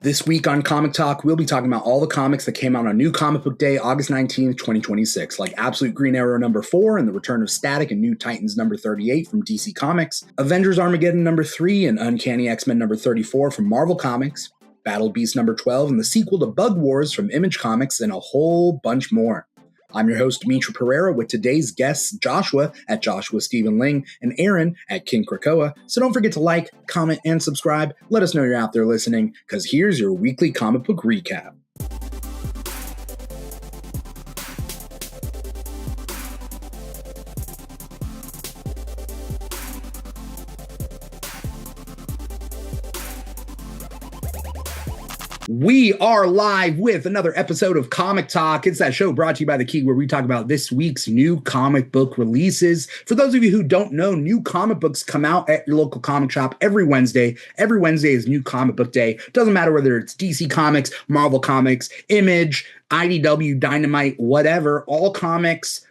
This week on Comic Talk, we'll be talking about all the comics that came out on New Comic Book Day, August 19th, 2026, like Absolute Green Arrow number 4 and The Return of Static and New Titans number 38 from DC Comics, Avengers Armageddon number 3 and Uncanny X-Men number 34 from Marvel Comics, Battle Beast number 12 and the sequel to Bug Wars from Image Comics, and a whole bunch more. I'm your host, Dimithri Perera, with today's guests, Joshua at Joshua Ling and Aaron at King Krakoa. So don't forget to like, comment, and subscribe. Let us know you're out there listening, because here's your weekly comic book recap. We are live with another episode of Comic Talk. It's that show brought to you by the Keeg, where we talk about this week's new comic book releases. For those of you who don't know, new comic books come out at your local comic shop every Wednesday. Every Wednesday is New Comic Book Day. Doesn't matter whether it's DC Comics, Marvel Comics, Image, IDW, Dynamite, whatever. All comics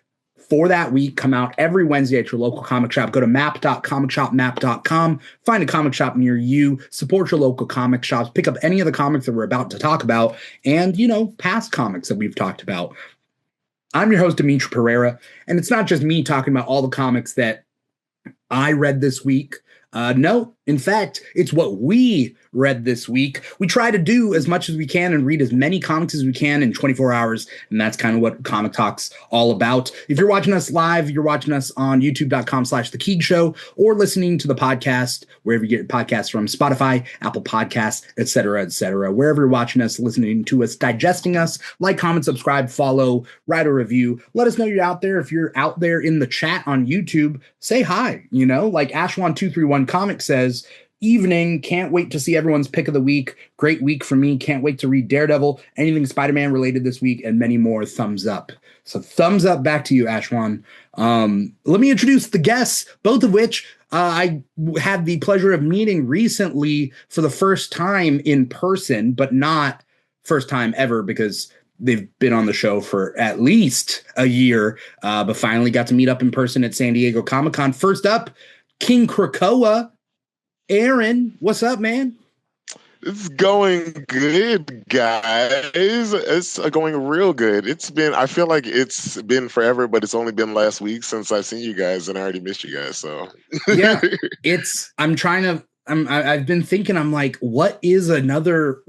for that week come out every Wednesday at your local comic shop. Go to map.comicshopmap.com, find a comic shop near you, support your local comic shops, pick up any of the comics that we're about to talk about, and, past comics that we've talked about. I'm your host, Dimithri Perera, and it's not just me talking about all the comics that I read this week. No, in fact, it's what we read this week. We try to do as much as we can and read as many comics as we can in 24 hours, and that's kind of what Comic Talk's all about. If you're watching us live, you're watching us on youtube.com/The Keeg Show, or listening to the podcast wherever you get your podcasts from, Spotify, Apple Podcasts, etc., wherever you're watching us, listening to us, digesting us. Like, comment, subscribe, follow, write a review. Let us know you're out there. If you're out there in the chat on YouTube, say hi. Like Ashwan231 Comic says, evening, can't wait to see everyone's pick of the week. Great week for me. Can't wait to read Daredevil, anything Spider-Man related this week, and many more. Thumbs up. So thumbs up back to you, Ashwan. Let me introduce the guests, both of which I had the pleasure of meeting recently for the first time in person, but not first time ever, because they've been on the show for at least a year, but finally got to meet up in person at San Diego Comic-Con. First up, King Krakoa. Aaron, what's up, man? It's going good, guys. It's going real good. I feel like it's been forever, but it's only been last week since I've seen you guys, and I already missed you guys. So yeah, I've been thinking, I'm like, what is another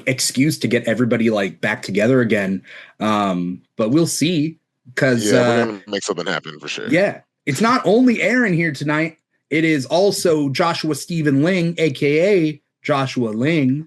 excuse to get everybody back together again? But we'll see, because we're gonna make something happen for sure. Yeah, it's not only Aaron here tonight. It is also Joshua Ling, aka Joshua Ling.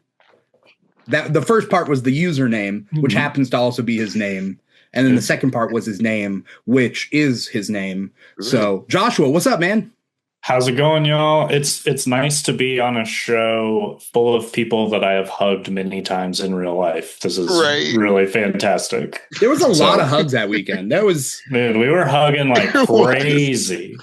That the first part was the username, which happens to also be his name, and then the second part was his name, which is his name. So, Joshua, what's up, man? How's it going, y'all? It's nice to be on a show full of people that I have hugged many times in real life. This is really fantastic. There was a lot of hugs that weekend. Dude, we were hugging like crazy.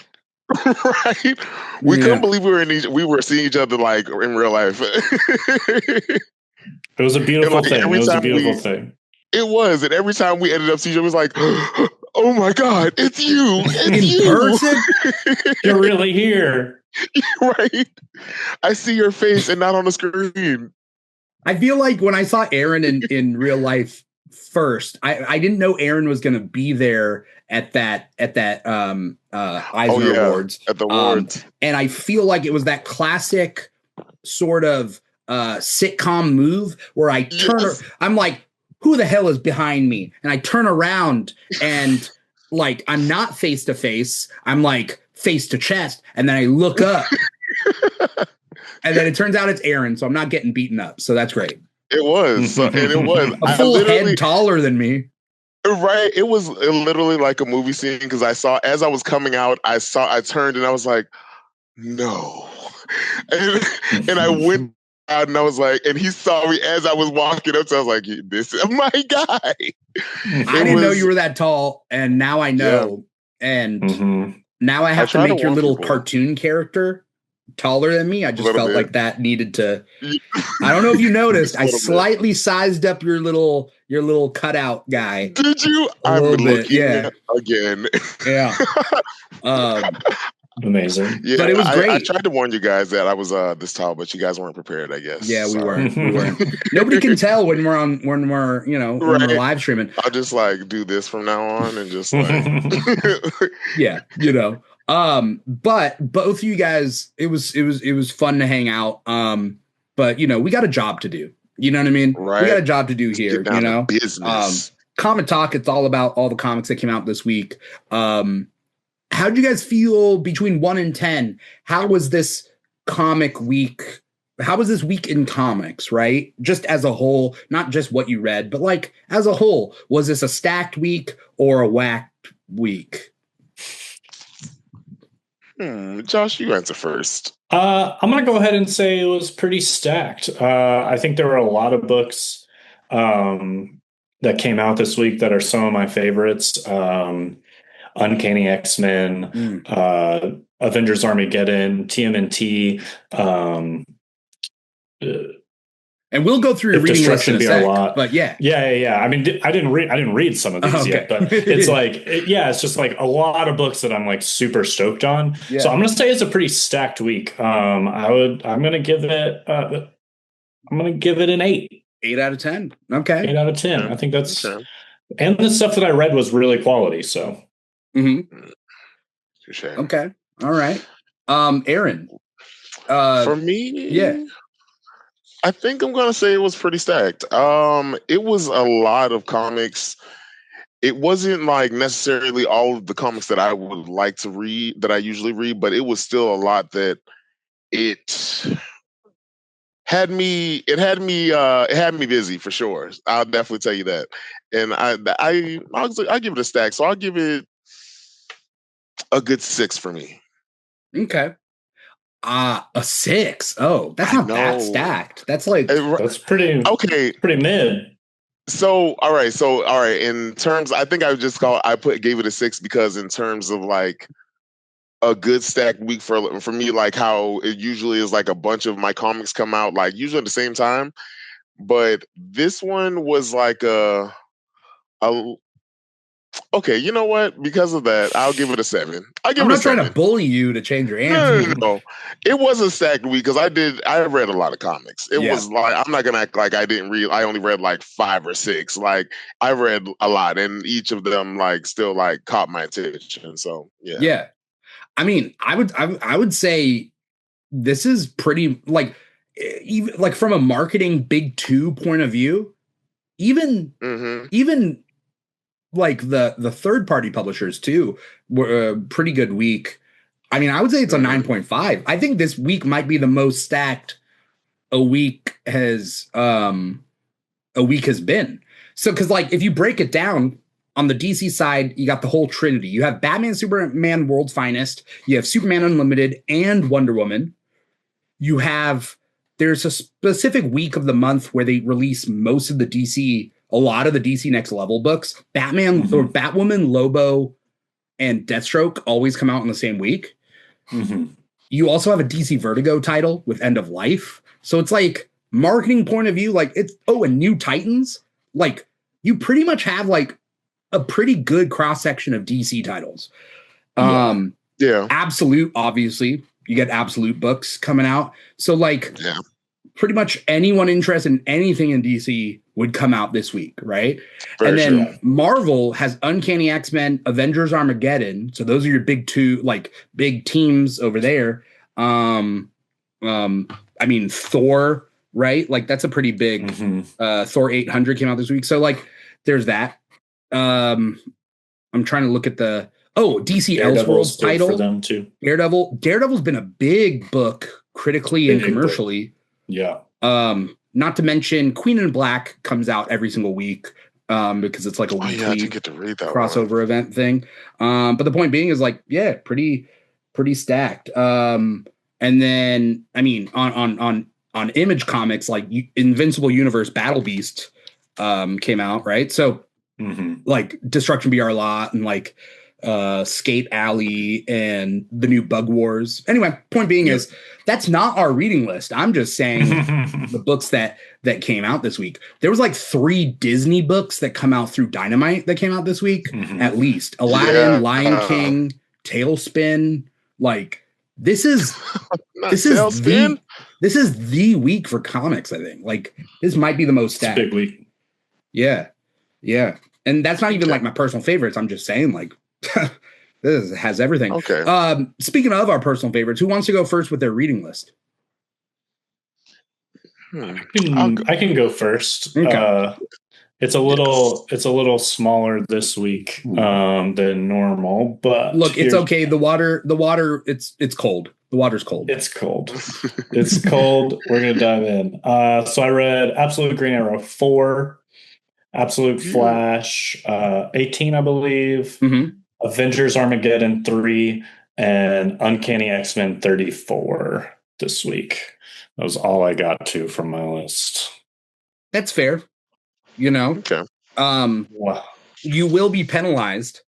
Right, we couldn't believe we were seeing each other in real life. It was a beautiful thing. It was a beautiful thing. It was, and every time we ended up seeing each other, it was like, "Oh my God, it's you! It's in person. You're really here." Right? I see your face and not on the screen. I feel like when I saw Aaron in real life first, I didn't know Aaron was going to be there at that Eisner Awards, at the awards, and I feel like it was that classic sort of sitcom move where I turn, I'm like, who the hell is behind me? And I turn around and I'm not face to face, I'm face to chest, and then I look up, and then it turns out it's Aaron, so I'm not getting beaten up, so that's great. It was, and it was a full head taller than me. Right, it was literally like a movie scene, because as I was coming out, I turned and I was like, no, and I went out and I was like, and he saw me as I was walking up, so I was like, this is my guy. I didn't know you were that tall, and now I know, and now I have to make your little cartoon character taller than me. I just felt like that needed to. I don't know if you noticed. I slightly sized up your little cutout guy. Did you? I'm looking again. Yeah. Amazing. Yeah, but it was great. I tried to warn you guys that I was this tall, but you guys weren't prepared, I guess. Yeah, we weren't. Nobody can tell when we're when we're live streaming. I'll just like do this from now on and just like yeah, but both of you guys, it was fun to hang out. But we got a job to do. You know what I mean? Right. We got a job to do here. Get down to business. Comic Talk, it's all about all the comics that came out this week. How did you guys feel between 1 and 10? How was this comic week? How was this week in comics, right? Just as a whole, not just what you read, but like as a whole, was this a stacked week or a whacked week? Josh, you answer first. I'm going to go ahead and say it was pretty stacked. I think there were a lot of books that came out this week that are some of my favorites. Uncanny X-Men, Avengers Armageddon, TMNT, and we'll go through your reading list in a sec, but yeah. I mean, I didn't read some of these yet, but it's like, it's just like a lot of books that I'm like super stoked on. Yeah. So I'm going to say it's a pretty stacked week. I'm going to give it an 8. 8 out of 10. Okay. 8 out of 10. I think that's, and the stuff that I read was really quality. So. Okay. All right. Aaron. For me, yeah. I think I'm going to say it was pretty stacked. It was a lot of comics. It wasn't like necessarily all of the comics that I would like to read, that I usually read, but it was still a lot that it had me busy for sure. I'll definitely tell you that. And I'll give it a stack. So I'll give it a good 6 for me. Okay. A 6. Oh, that's not that stacked. That's like that's pretty okay. Pretty mid. So all right. In terms, I think gave it a 6 because in terms of like a good stacked week for me, like how it usually is, like a bunch of my comics come out like usually at the same time, but this one was like a okay, you know what? Because of that, I'll give it a 7. I'm not trying to bully you to change your answer. No. It was a stacked week because I read a lot of comics. It was like, I'm not gonna act like I didn't read. I only read like 5 or 6. Like I read a lot, and each of them like still like caught my attention. So yeah. Yeah. I mean, I would say this is pretty like, even like from a marketing big 2 point of view, even like the third party publishers too were a pretty good week. I mean, I would say it's a 9.5. I think this week might be the most stacked a week has been. So, because like if you break it down on the DC side, you got the whole trinity. You have Batman, Superman, World's Finest. You have Superman Unlimited and Wonder Woman. There's a specific week of the month where they release most of a lot of the DC Next Level books. Batman or Batwoman, Lobo, and Deathstroke always come out in the same week. You also have a DC Vertigo title with End of Life. So it's like marketing point of view, like and New Titans. Like you pretty much have like a pretty good cross section of DC titles. Absolute, obviously, you get Absolute books coming out. So like pretty much anyone interested in anything in DC would come out this week, right? And then Marvel has Uncanny X-Men, Avengers Armageddon. So those are your big 2, like big teams over there. I mean, Thor, right? Like that's a pretty big Thor 800 came out this week. So like there's that. I'm trying to look at the DC Elseworlds title for them too. Daredevil's been a big book critically and commercially. Yeah. Not to mention Queen in Black comes out every single week because it's like a weekly crossover event thing. But the point being is like, pretty stacked. And then I mean on Image Comics, like Invincible Universe Battle Beast came out, right? So like Destruction BR Lot and like Skate Alley and the new Bug Wars. Anyway, point being is that's not our reading list. I'm just saying the books that came out this week. There was like 3 Disney books that come out through Dynamite that came out this week, at least. Aladdin, Lion King, Tailspin, Like this is Tailspin? this is the week for comics. I think like this might be the most stacked. Big week. Yeah, yeah, and that's not even like my personal favorites. I'm just saying like this has everything. Okay. Speaking of our personal favorites, who wants to go first with their reading list? I can go first. Okay. It's a little smaller this week than normal, but look, it's okay. The water, it's cold. The water's cold. It's cold. It's cold. We're gonna dive in. So I read Absolute Green Arrow 4, Absolute Flash 18, I believe, Avengers Armageddon 3, and Uncanny X-Men 34 this week. That was all I got to from my list. That's fair. You know, okay. You will be penalized.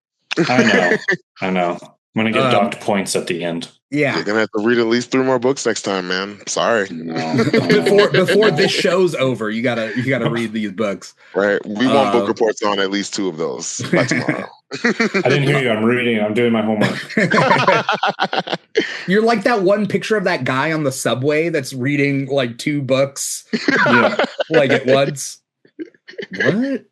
I know. I'm gonna get docked points at the end. Yeah, you're gonna have to read at least 3 more books next time, man. Sorry. No. before this show's over, you gotta read these books. Right. We want book reports on at least 2 of those by tomorrow. I didn't hear you. I'm reading. I'm doing my homework. You're like that one picture of that guy on the subway that's reading like 2 books, like at once. What?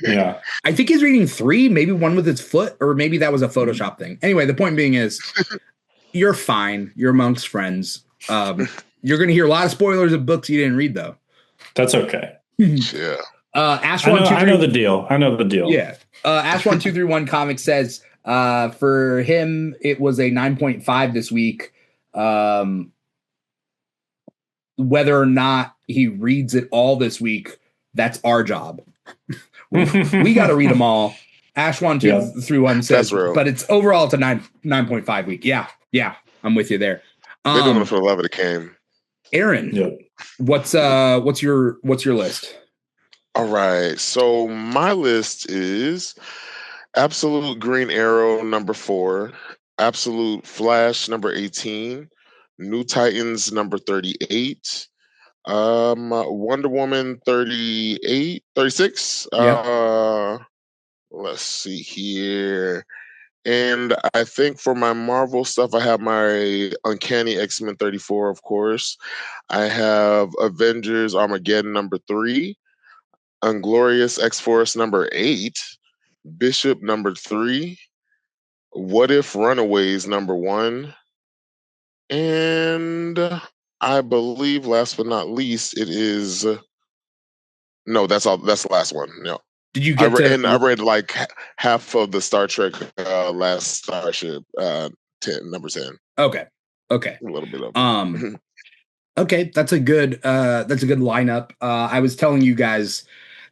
Yeah. I think he's reading 3, maybe one with his foot, or maybe that was a Photoshop thing. Anyway, the point being is you're fine. You're amongst friends. You're going to hear a lot of spoilers of books you didn't read, though. That's okay. Yeah. I know the deal. Yeah. Ash1231 Comics says for him, it was a 9.5 this week. Whether or not he reads it all this week, that's our job. We got to read them all. Ash1231 says, but it's overall it's a 9.5 week. Yeah, I'm with you there. They're doing it for the love of the game. Aaron, what's your list? All right, so my list is Absolute Green Arrow number 4, Absolute Flash number 18, New Titans number 38, Wonder Woman 36. Let's see here. And I think for my Marvel stuff, I have my Uncanny X-Men 34, of course. I have Avengers Armageddon number 3, Inglorious X-Force number 8, Bishop number 3, What If Runaways number 1, and I believe last but not least, it is no, that's all. That's the last one. No. Did you get I read like half of the Star Trek Last Starship number 10. Okay. A little bit of okay, that's a good lineup. I was telling you guys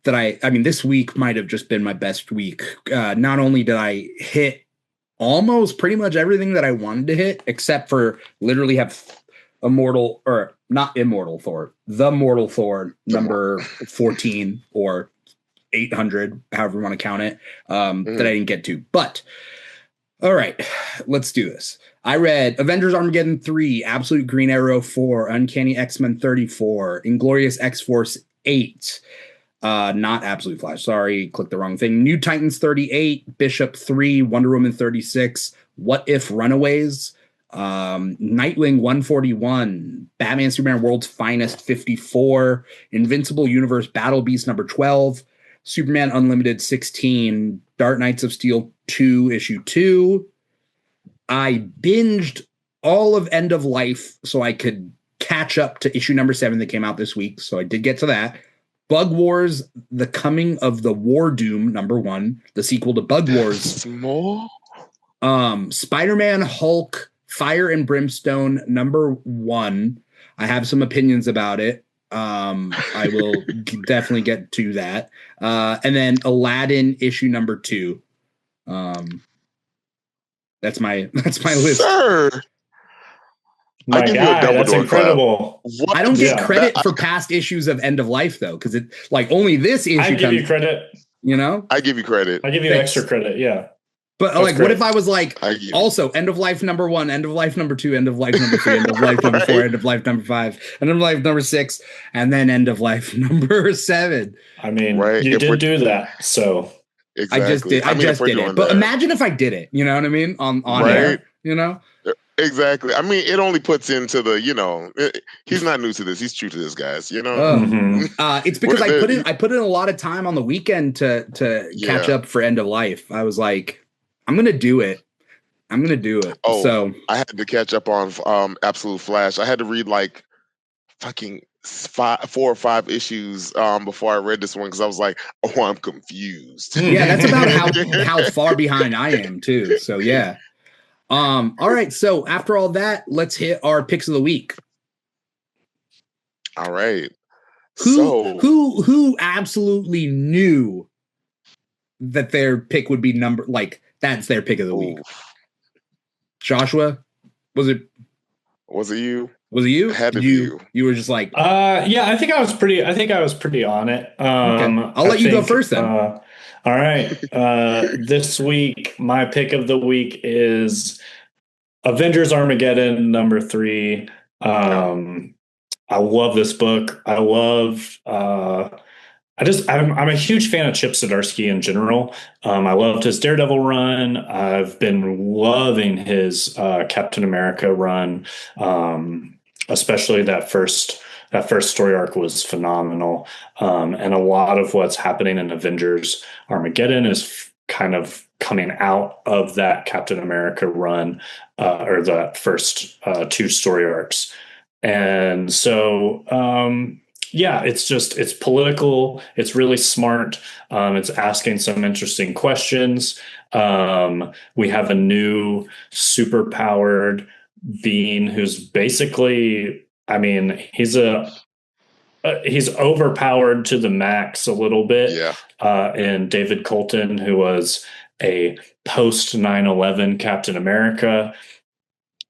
that I mean this week might have just been my best week. Not only did I hit almost pretty much everything that I wanted to hit, except for literally have the Mortal Thor number 14 or 800, however you want to count it, that I didn't get to. But all right, let's do this. I read Avengers Armageddon 3, Absolute Green Arrow 4, Uncanny X-Men 34, Inglorious X-Force 8, not Absolute Flash, sorry, clicked the wrong thing. New Titans 38, Bishop 3, Wonder Woman 36, What If Runaways, Nightwing 141, Batman Superman World's Finest 54, Invincible Universe Battle Beast number 12, Superman Unlimited 16, Dark Knights of Steel 2 issue 2. I binged all of End of Life so I could catch up to issue number 7 that came out this week, so I did get to that. Bug Wars, The Coming of the Wardoom number 1, the sequel to Bug Wars. Small. Spider-Man Hulk Fire and Brimstone number 1. I have some opinions about it. I will definitely get to that. And then Aladdin issue number 2. That's my list. Sir. My guy, that's incredible. I don't get credit for past issues of End of Life though, because it like only this issue. I give you credit. You know, I give you credit. I give you extra credit. Yeah. But that's like, great. What if I was like, also End of Life number 1, End of Life number 2, End of Life number 3, End of Life number 4, End of Life number 5, End of Life number 6, and then End of Life number 7. I mean, you did do that, so exactly. I just did it. But imagine if I did it. You know what I mean? On air. You know. Exactly. I mean, it only puts into the, he's not new to this. He's true to this, guys. It's because I put in a lot of time on the weekend to catch up for End of Life. I was like, I'm gonna do it. Oh, so I had to catch up on Absolute Flash. I had to read like fucking 4 or 5 issues before I read this one because I was like, oh, I'm confused. Yeah, that's about how far behind I am too. So yeah. All right. So after all that, let's hit our picks of the week. All right. Who absolutely knew that their pick would be that's their pick of the week? Joshua, was it you? Was it you? It had to be you. You were just like, yeah, I think I was pretty on it. Okay. I'll let you go first then. All right. This week, my pick of the week is Avengers Armageddon #3. I love this book. I'm a huge fan of Chip Zdarsky in general. I loved his Daredevil run. I've been loving his Captain America run. Especially that first story arc was phenomenal. And a lot of what's happening in Avengers Armageddon is kind of coming out of that Captain America run, or the first 2 story arcs. And so, it's political. It's really smart. It's asking some interesting questions. We have a new superpowered being who's basically, he's overpowered to the max a little bit. Yeah. And David Colton, who was a post 9/11 Captain America,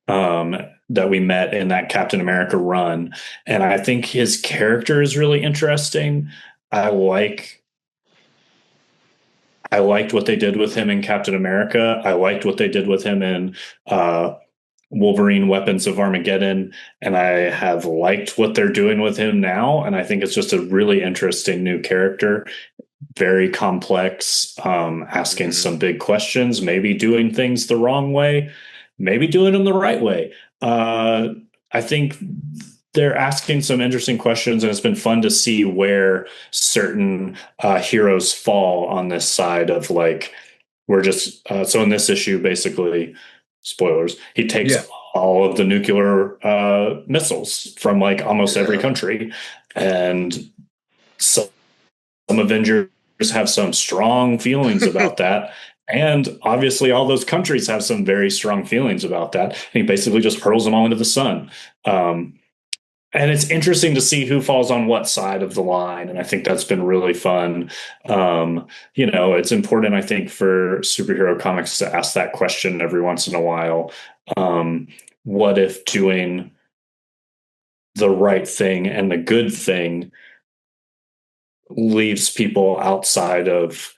that we met in that Captain America run. And I think his character is really interesting. I liked what they did with him in Captain America. I liked what they did with him in Wolverine Weapons of Armageddon. And I have liked what they're doing with him now. And I think it's just a really interesting new character. Very complex, asking some big questions, maybe doing things the wrong way, maybe doing them the right way. I think they're asking some interesting questions, and it's been fun to see where certain heroes fall on this side of like, we're just so in this issue, basically, spoilers, he takes all of the nuclear missiles from like almost every country, and some Avengers have some strong feelings about that. And obviously all those countries have some very strong feelings about that. And he basically just hurls them all into the sun. And it's interesting to see who falls on what side of the line. And I think that's been really fun. It's important, I think, for superhero comics to ask that question every once in a while. What if doing the right thing and the good thing leaves people outside of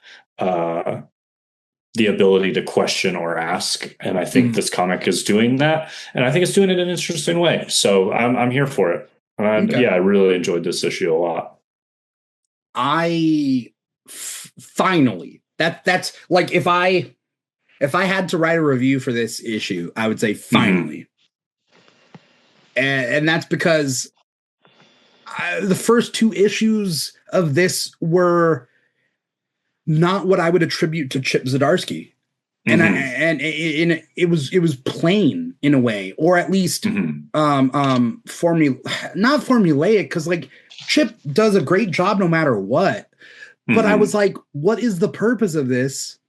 the ability to question or ask? And I think this comic is doing that, and I think it's doing it in an interesting way. So I'm here for it. Yeah, I really enjoyed this issue a lot. Finally, that's like, if I had to write a review for this issue, I would say finally. And that's because the first 2 issues of this were not what I would attribute to Chip Zdarsky. And it was plain in a way, or at least not formulaic, because like Chip does a great job no matter what. But I was like, what is the purpose of this?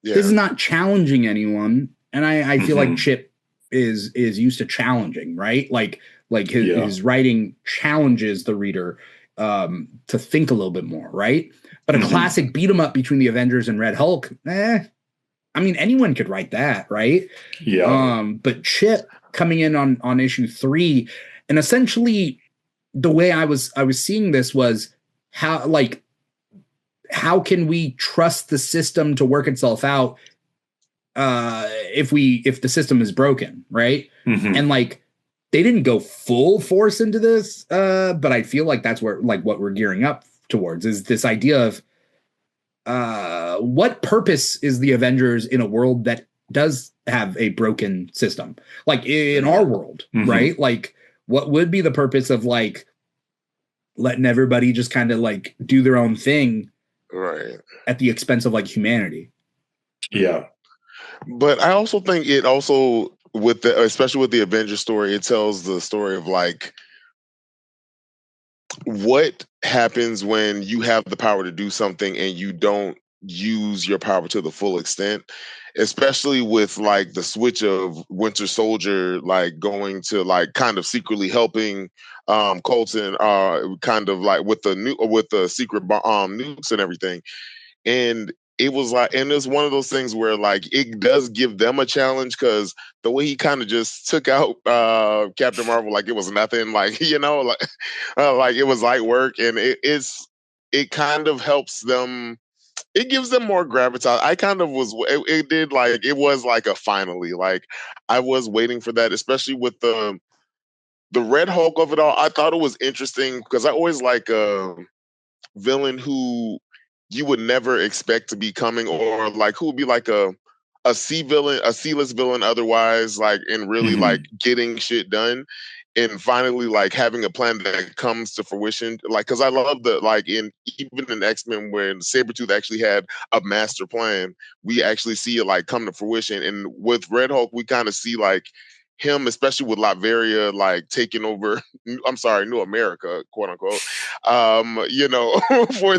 Yeah. This is not challenging anyone. And I feel like Chip is used to challenging, right? Like his writing challenges the reader to think a little bit more, right? But a classic beat 'em up between the Avengers and Red Hulk, anyone could write that, right? Yeah. But Chip coming in on issue 3, and essentially the way I was seeing this was how can we trust the system to work itself out if the system is broken, right? And like, they didn't go full force into this, but I feel like that's where, like, what we're gearing up towards is this idea of what purpose is the Avengers in a world that does have a broken system. Like in our world, right? Like what would be the purpose of like letting everybody just kind of like do their own thing at the expense of like humanity? Yeah. But I also think it also especially with the Avengers story, it tells the story of like what happens when you have the power to do something and you don't use your power to the full extent, especially with like the switch of Winter Soldier like going to like kind of secretly helping Colton kind of like with the secret nukes and everything. And it was like, and it's one of those things where like it does give them a challenge because the way he kind of just took out Captain Marvel like it was nothing, like like it was light work, and it kind of helps them. It gives them more gravitas. I kind of was. It did like it was like a finally. Like I was waiting for that, especially with the Red Hulk of it all. I thought it was interesting because I always like a villain who you would never expect to be coming, or like who would be like a C-list villain otherwise, like and really like getting shit done, and finally like having a plan that comes to fruition. Like, because I love the like even in X-Men when Sabretooth actually had a master plan, we actually see it like come to fruition. And with Red Hulk, we kind of see like him, especially with Latveria, like taking over. I'm sorry, New America, quote unquote. For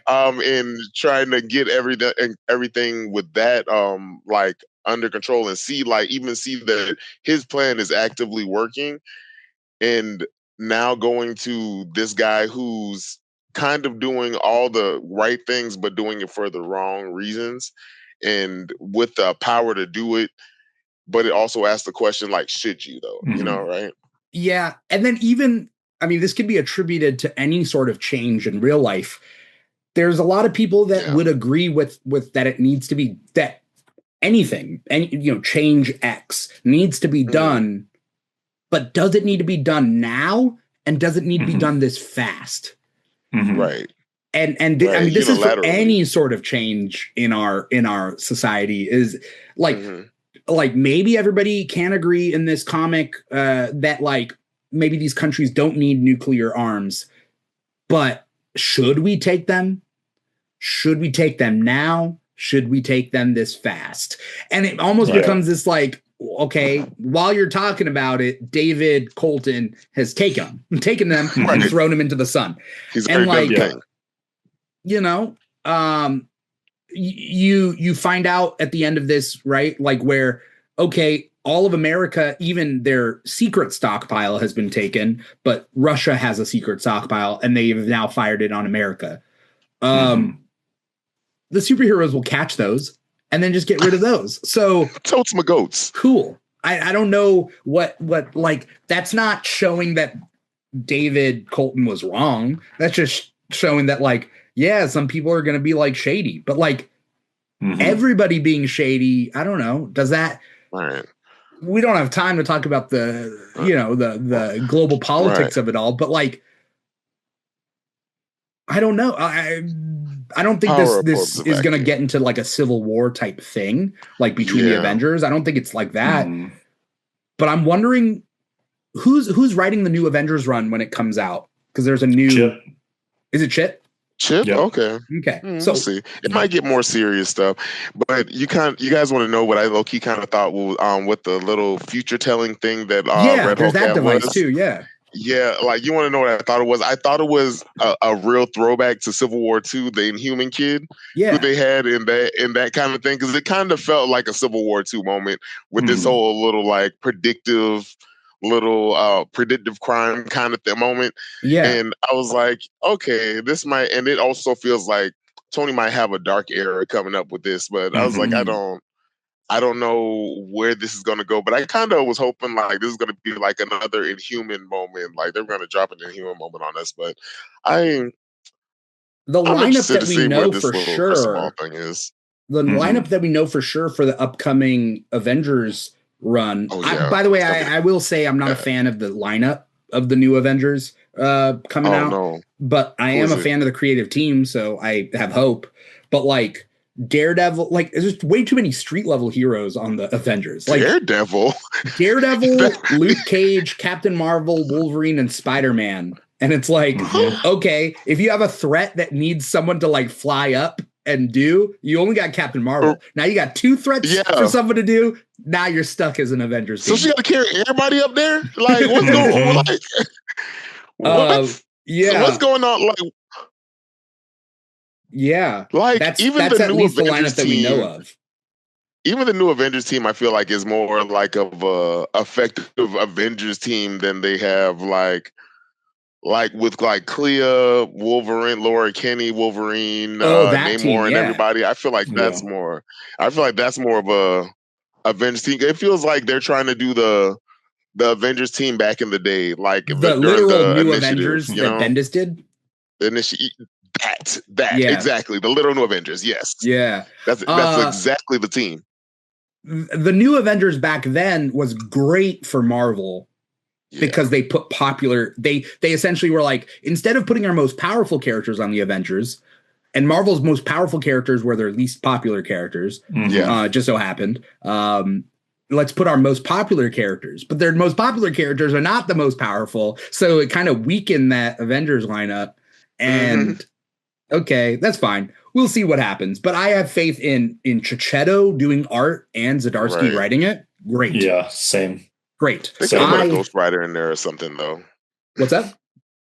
and trying to get everything with that like under control, and see that his plan is actively working. And now going to this guy who's kind of doing all the right things, but doing it for the wrong reasons, and with the power to do it. But it also asks the question, like, should you though? Right? Yeah. And then even, I mean, this could be attributed to any sort of change in real life. There's a lot of people that would agree with that it needs to be that anything, change X needs to be done, but does it need to be done now? And does it need to be done this fast? Right. And I mean, this is for any sort of change in our society is like, like maybe everybody can agree in this comic that like maybe these countries don't need nuclear arms, but should we take them? Should we take them now? Should we take them this fast? And it almost becomes this like, okay, while you're talking about it, David Colton has taken them and thrown them into the sun. He's and like, thing. You find out at the end of this, right? Like where, okay, all of America, even their secret stockpile has been taken, but Russia has a secret stockpile and they've now fired it on America. The superheroes will catch those and then just get rid of those. So totes my goats. Cool. I don't know what like, that's not showing that David Colton was wrong. That's just showing that like, yeah, some people are going to be like shady, but like everybody being shady, I don't know. Does that, we don't have time to talk about the, the global politics of it all, but like, I don't know. I don't think this is going to get into like a civil war type thing, like between the Avengers. I don't think it's like that, but I'm wondering who's writing the new Avengers run when it comes out. Cause there's a new, Chip. Is it Chip? Chip? Yep. Okay. So we'll see. It might get more serious stuff, but you guys want to know what I low key kind of thought was with the little future telling thing that Red there's Hulk that device was. too. Yeah, like you want to know what I thought it was? I thought it was a real throwback to Civil War II, the Inhuman kid who they had in that kind of thing, because it kind of felt like a Civil War II moment with this whole little like predictive crime kind of moment. And I was like, okay, this might, and it also feels like Tony might have a dark era coming up with this, but I was like, I don't know where this is going to go, but I kind of was hoping like this is going to be like another Inhuman moment, like they're going to drop an Inhuman moment on us. But the lineup that we know for sure thing is the lineup that we know for sure for the upcoming Avengers run. By the way, I will say I'm not a fan of the lineup of the new Avengers coming out, but I am a fan of the creative team, so I have hope. But like Daredevil, like there's just way too many street level heroes on the Avengers. Like Daredevil, Luke Cage, Captain Marvel, Wolverine, and Spider-Man. And it's like, okay, if you have a threat that needs someone to like fly up and do, you only got Captain Marvel. Now you got 2 threats for someone to do. Now you're stuck as an Avengers team. So she got to carry everybody up there? Like, what's going on? Like, yeah. What's going on? Like, yeah, like that's even that's the at new least Avengers the lineup that we know of. Even the new Avengers team, I feel like is more like of a effective Avengers team than they have like with like Clea, Wolverine, Laura Kenny, Wolverine, Namor, team, and everybody. I feel like that's more. I feel like that's more of a Avengers team. It feels like they're trying to do the Avengers team back in the day, like the literal new Avengers that Bendis did. That exactly, the literal new Avengers. Yes, that's exactly the team. The new Avengers back then was great for Marvel because they put popular. They essentially were like, instead of putting our most powerful characters on the Avengers, and Marvel's most powerful characters were their least popular characters. Just so happened. Let's put our most popular characters, but their most popular characters are not the most powerful. So it kind of weakened that Avengers lineup. And okay, that's fine. We'll see what happens. But I have faith in Chichetto doing art and Zdarsky writing it. Great. Yeah, same. Great. They could have put a Ghost Rider in there or something, though. What's that?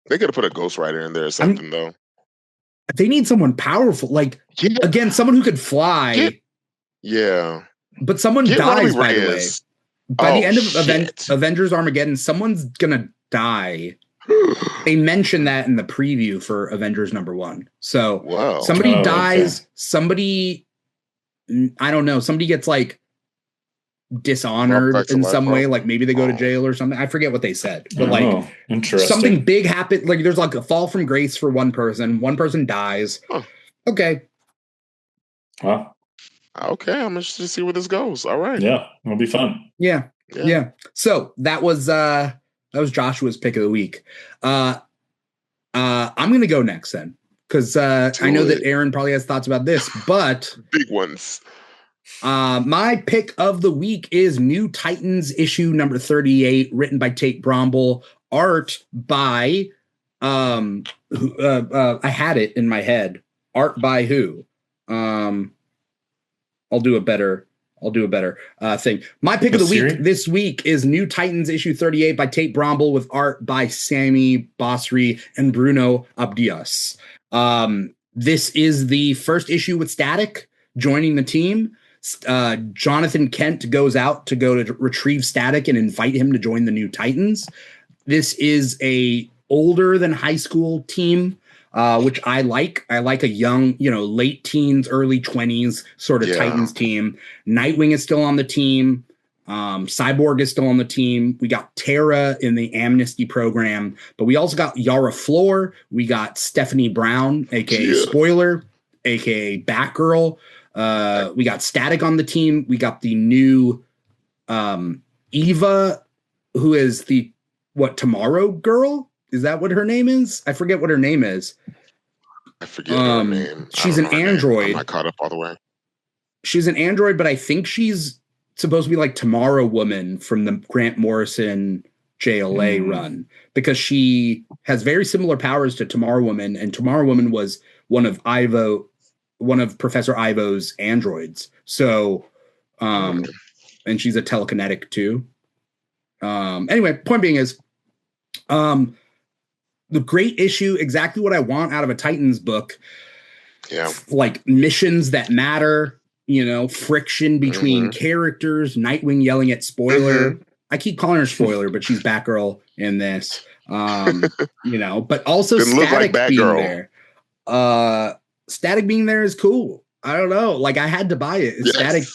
They could have put a Ghost Rider in there or something, though. They need someone powerful. Like, again, someone who could fly. But someone dies, by the way. By the end of Avengers Armageddon, someone's going to die. They mentioned that in the preview for Avengers #1. So somebody dies, somebody, I don't know, somebody gets like dishonored in some way, like maybe they go to jail or something. I forget what they said, but like something big happened. Like there's like a fall from grace for one person dies. Okay. Wow. Okay, I'm interested to see where this goes. All right. Yeah, it'll be fun. Yeah. So that was Joshua's pick of the week. I'm gonna go next then, because I know that Aaron probably has thoughts about this, but big ones. My pick of the week is New Titans issue number 38, written by Tate Bromble, art by I had it in my head. Art by who? I'll do a better thing. My pick of the week this week is New Titans issue 38 by Tate Bromble with art by Sami Basri and Bruno Abdias. This is the first issue with Static joining the team. Jonathan Kent goes out to retrieve Static and invite him to join the New Titans. This is a older than high school team, which I like. I like a young, late teens, early 20s sort of Titans team. Nightwing is still on the team. Cyborg is still on the team. We got Terra in the Amnesty program, but we also got Yara Flor. We got Stephanie Brown, aka Spoiler, aka Batgirl. We got Static on the team. We got the new Eva, who is the Tomorrow Girl? Is that what her name is? I forget what her name is. I forget her name. She's an android. I'm not caught up all the way. She's an android, but I think she's supposed to be like Tomorrow Woman from the Grant Morrison JLA run, because she has very similar powers to Tomorrow Woman, and Tomorrow Woman was one of Professor Ivo's androids. So, and she's a telekinetic too. Anyway, point being is, the great issue, exactly what I want out of a Titans book. Yeah. Like missions that matter, friction between characters, Nightwing yelling at Spoiler. I keep calling her Spoiler, but she's Batgirl in this. But also Static like being there. Static being there is cool. I don't know. Like I had to buy it.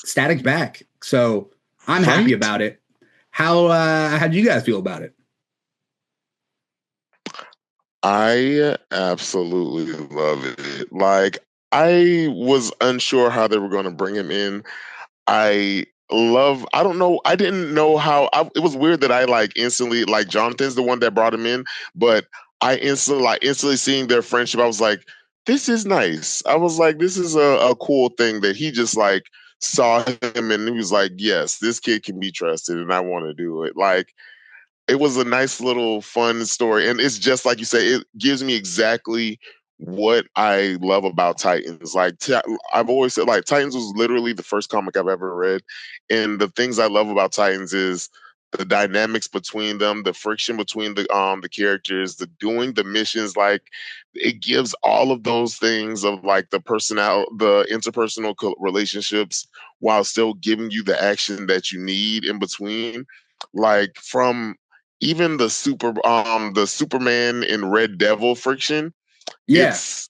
Static's back. So I'm happy about it. How do you guys feel about it? I absolutely love it. Like I was unsure how they were going to bring him in. I don't know. I didn't know how. It was weird that I instantly Jonathan's the one that brought him in, but I instantly seeing their friendship, I was like, this is nice. I was like, this is a cool thing that he just like saw him and he was like, yes, this kid can be trusted and I want to do it. Like, it was a nice little fun story. And it's just like you say, it gives me exactly what I love about Titans. Like, I've always said, like, Titans was literally the first comic I've ever read. And the things I love about Titans is the dynamics between them, the friction between the characters, the doing the missions. Like, it gives all of those things of like the the interpersonal relationships, while still giving you the action that you need in between. Like, from even the Superman and Red Devil friction, Yeah. it's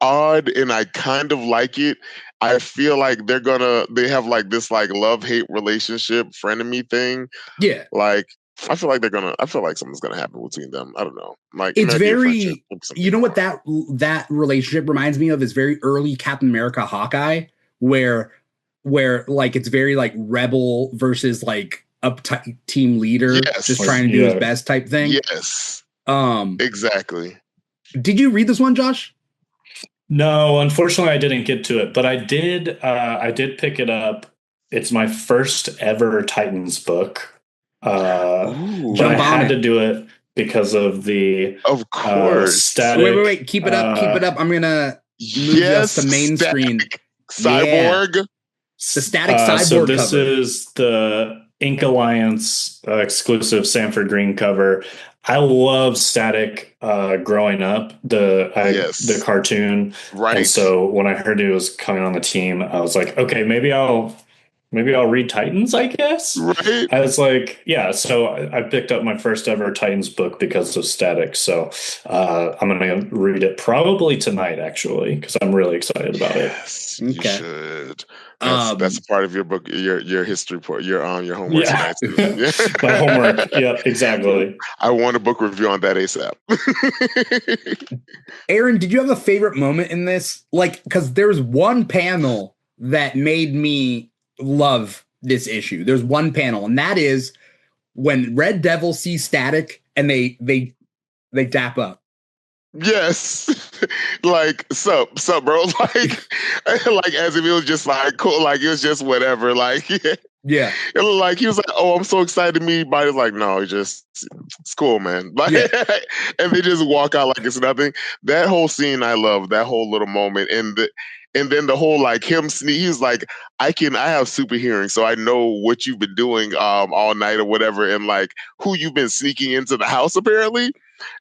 odd and I kind of like it. I feel like they have like this like love-hate relationship, frenemy thing. Yeah. Like, I feel like something's gonna happen between them. I don't know. Like, it It's might be a friendship. very, you know what that relationship reminds me of is very early Captain America Hawkeye, where like it's very like rebel versus like uptight team leader, just trying to do his best type thing. Yes. Exactly. Did you read this one, Josh? No, unfortunately I didn't get to it, but I did pick it up. It's my first ever Titans book. But I had to do it because of the static. Wait. Keep it up. I'm gonna move us to main screen. Cyborg. Yeah. The static cyborg so this cover. is the Ink Alliance exclusive Sanford Green cover. I love Static growing up, the cartoon. Right. And so when I heard it was coming on the team, I was like, okay, maybe I'll read Titans, I guess. Right. I was like, yeah. So I picked up my first ever Titans book because of Static. So I'm going to read it probably tonight, actually, because I'm really excited about it. Okay. You should. That's a part of your book, your history report, your homework tonight. My homework. Yep, exactly. I want a book review on that ASAP. Aaron, did you have a favorite moment in this? Like, because there's one panel that made me love this issue. There's one panel, and that is when Red Devil sees Static and they dap up. Yes. Like, sup, bro. Like as if it was just like cool, like it was just whatever. Like, yeah. It looked like he was like, oh, I'm so excited to meet anybody. Like, no, it's cool, man. Like, and they just walk out like it's nothing. That whole scene, I love that whole little moment. And then the whole like him he was like, I have super hearing, so I know what you've been doing all night or whatever, and like who you've been sneaking into the house apparently.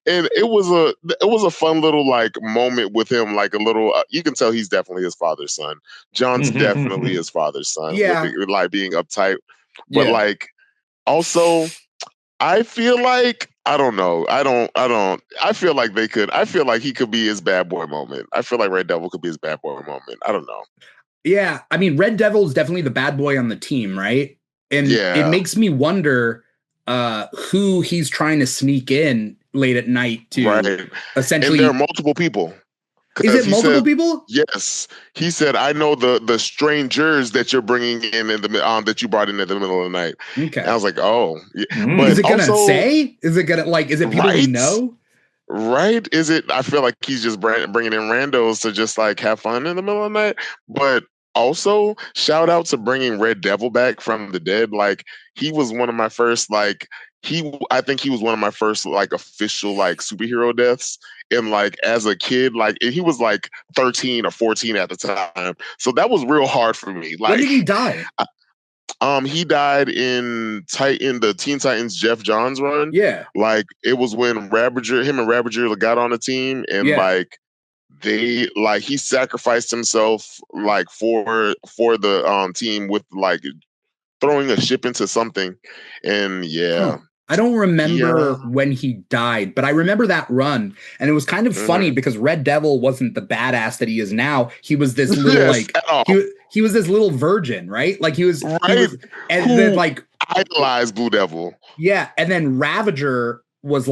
And it was a fun little like moment with him, like a little. You can tell he's definitely his father's son. John's definitely his father's son. Yeah, with like being uptight, but like also, I feel like I don't know. I feel like they could. I feel like he could be his bad boy moment. I feel like Red Devil could be his bad boy moment. I don't know. Yeah, I mean, Red Devil is definitely the bad boy on the team, right? And it makes me wonder who he's trying to sneak in late at night to essentially. And there are multiple people. Is it multiple people? Yes, he said, "I know the strangers that you're bringing in the that you brought in the middle of the night." Okay, and I was like, "Oh, but is it gonna say? Is it gonna like? Is it people we know? Right? Is it? I feel like he's just bringing in randos to just like have fun in the middle of the night, but." Also, shout out to bringing Red Devil back from the dead. Like, he was one of my first, like, I think he was one of my first, like, official, like, superhero deaths. And, like, as a kid, like, he was, like, 13 or 14 at the time. So that was real hard for me. Like, when did he die? He died in the Teen Titans Jeff Johns run. Yeah. Like, it was when him and Ravager got on the team. And, like, he sacrificed himself like for the team with like throwing a ship into something, and I don't remember when he died, but I remember that run, and it was kind of funny because Red Devil wasn't the badass that he is now. He was this little he was this little virgin, right? Like he was and then like idolized Blue Devil. Yeah, and then Ravager was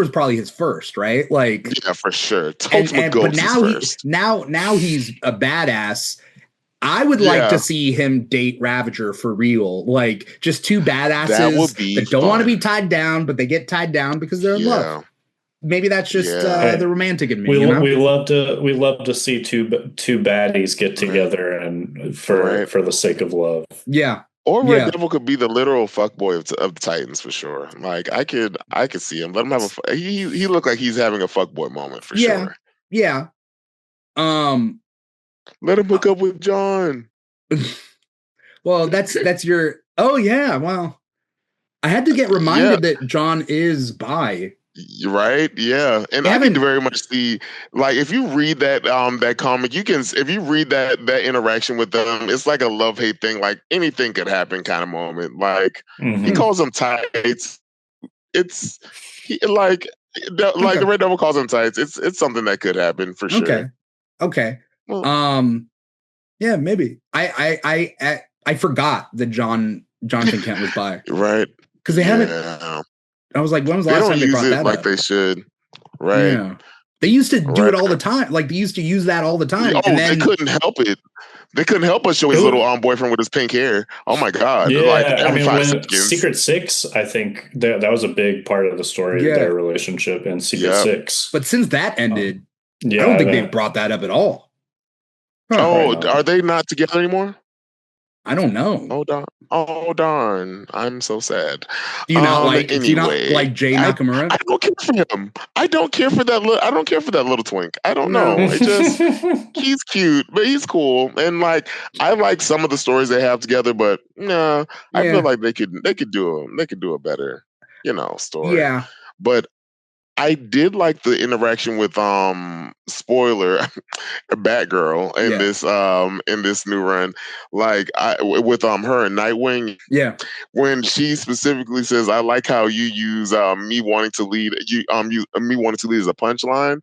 probably his first, right? Like, yeah, for sure. But now he's a badass. I would like to see him date Ravager for real. Like, just two badasses that don't want to be tied down, but they get tied down because they're in love. maybe that's just Yeah. the romantic in me. We love to see two baddies get together and for the sake of love. Yeah. Or Red Devil could be the literal fuckboy of the Titans for sure. Like I could see him. Let him have he looked like he's having a fuckboy moment for sure. Yeah. Let him hook up with John. Well, that's your. Oh yeah. Well, I had to get reminded that John is bi. Right? Yeah. And I can very much see, like, if you read that that comic, if you read that interaction with them, it's like a love-hate thing, like anything could happen kind of moment. Like he calls them tights. It's like the Red Devil calls them tights. It's something that could happen for sure. Okay. Well, yeah, maybe. I forgot that Jonathan Kent was bi. Right. Because they haven't. I was like, when was the last time they brought that like up? They should. Right. Yeah. They used to do it all the time. Like they used to use that all the time. Oh, and then, they couldn't help it. They couldn't help but show his little boyfriend with his pink hair. Oh my God. Yeah. Like every 5 seconds. Secret Six, I think that was a big part of the story of their relationship in Secret Six. But since that ended, I don't think they've brought that up at all. Are they not together anymore? I don't know. Oh darn! I'm so sad. Do you not like? Do you not like Jay Nakamura? I don't care for him. I don't care for that. I don't care for that little twink. I don't know. It just he's cute, but he's cool, and like I like some of the stories they have together. But no, I feel like they could do a better, story. Yeah, but I did like the interaction with spoiler Batgirl in this new run, like with her and Nightwing. Yeah, when she specifically says, "I like how you use me wanting to lead me wanting to lead as a punchline."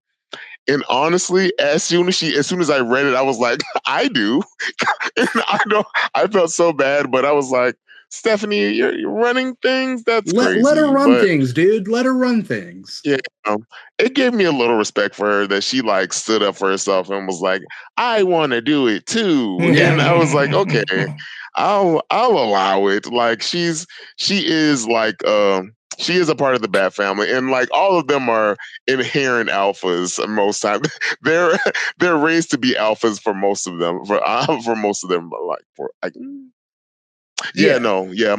And honestly, as soon as I read it, I was like, I do. And I felt so bad, but I was like, Stephanie, you're running things. That's crazy. Let her run things, dude. Let her run things. Yeah, it gave me a little respect for her that she like stood up for herself and was like, "I want to do it too." And I was like, "Okay, I'll allow it." Like she is like she is a part of the Bat family, and like all of them are inherent alphas. Most times, they're raised to be alphas for most of them. For most of them,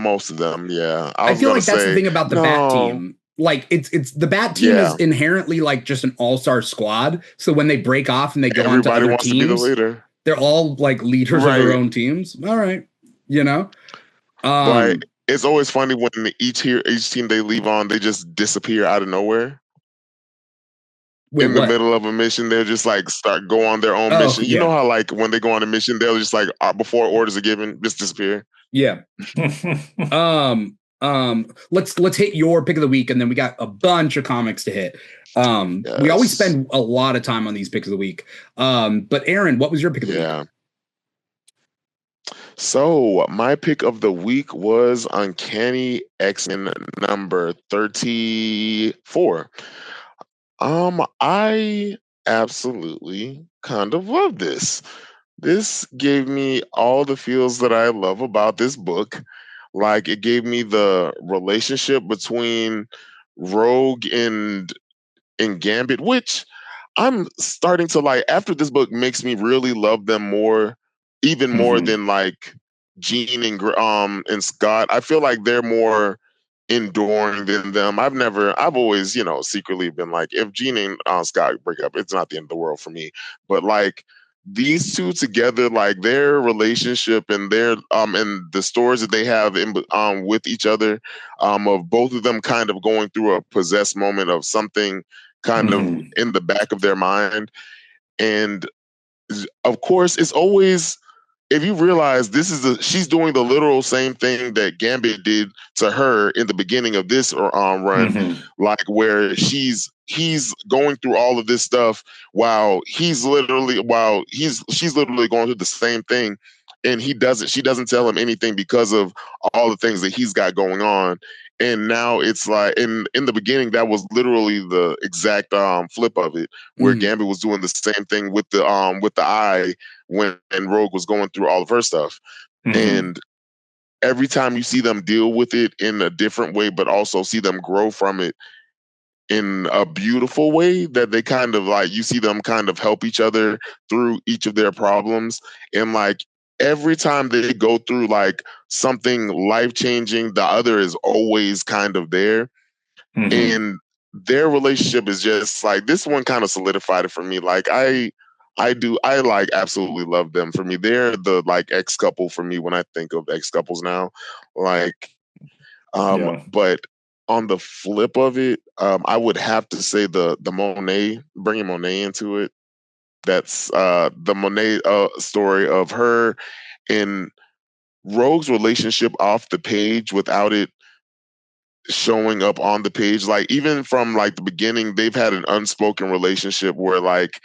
most of them. Yeah, I feel like that's the thing about the Bat team. Like it's the Bat team is inherently like just an all-star squad. So when they break off and they go on to other teams, to be the leader. They're all like leaders of their own teams. All right, But it's always funny when each team they leave on, they just disappear out of nowhere. In the middle of a mission, they'll just like go on their own mission. You know how like when they go on a mission, they'll just like before orders are given, just disappear. Yeah. Let's hit your pick of the week, and then we got a bunch of comics to hit. We always spend a lot of time on these picks of the week. But Aaron, what was your pick of the week? So my pick of the week was Uncanny X-Men number 34. I absolutely kind of love this. This gave me all the feels that I love about this book. Like it gave me the relationship between Rogue and Gambit, which I'm starting to like. After this book makes me really love them more, even more than like Jean and Scott. I feel like they're more enduring than them. I've always, secretly been like, if Jean and Scott break up, it's not the end of the world for me. But like these two together, like their relationship and their and the stories that they have in with each other, of both of them kind of going through a possessed moment of something kind of in the back of their mind. And of course, it's always, if you realize she's doing the literal same thing that Gambit did to her in the beginning of this run, like where he's going through all of this stuff while she's literally going through the same thing, and she doesn't tell him anything because of all the things that he's got going on. And now it's like in the beginning that was literally the exact flip of it, where Gambit was doing the same thing with the eye when Rogue was going through all of her stuff. And every time you see them deal with it in a different way, but also see them grow from it, in a beautiful way, that they kind of like, you see them kind of help each other through each of their problems. And like every time they go through like something life changing, the other is always kind of there. Mm-hmm. And their relationship is just like, this one kind of solidified it for me. Like I like absolutely love them. For me, they're the like ex couple for me when I think of ex couples now. Like, Yeah. but on the flip of it, I would have to say the Monet, bringing Monet into it. That's the Monet story of her and Rogue's relationship off the page without it showing up on the page. Like even from like the beginning, they've had an unspoken relationship where like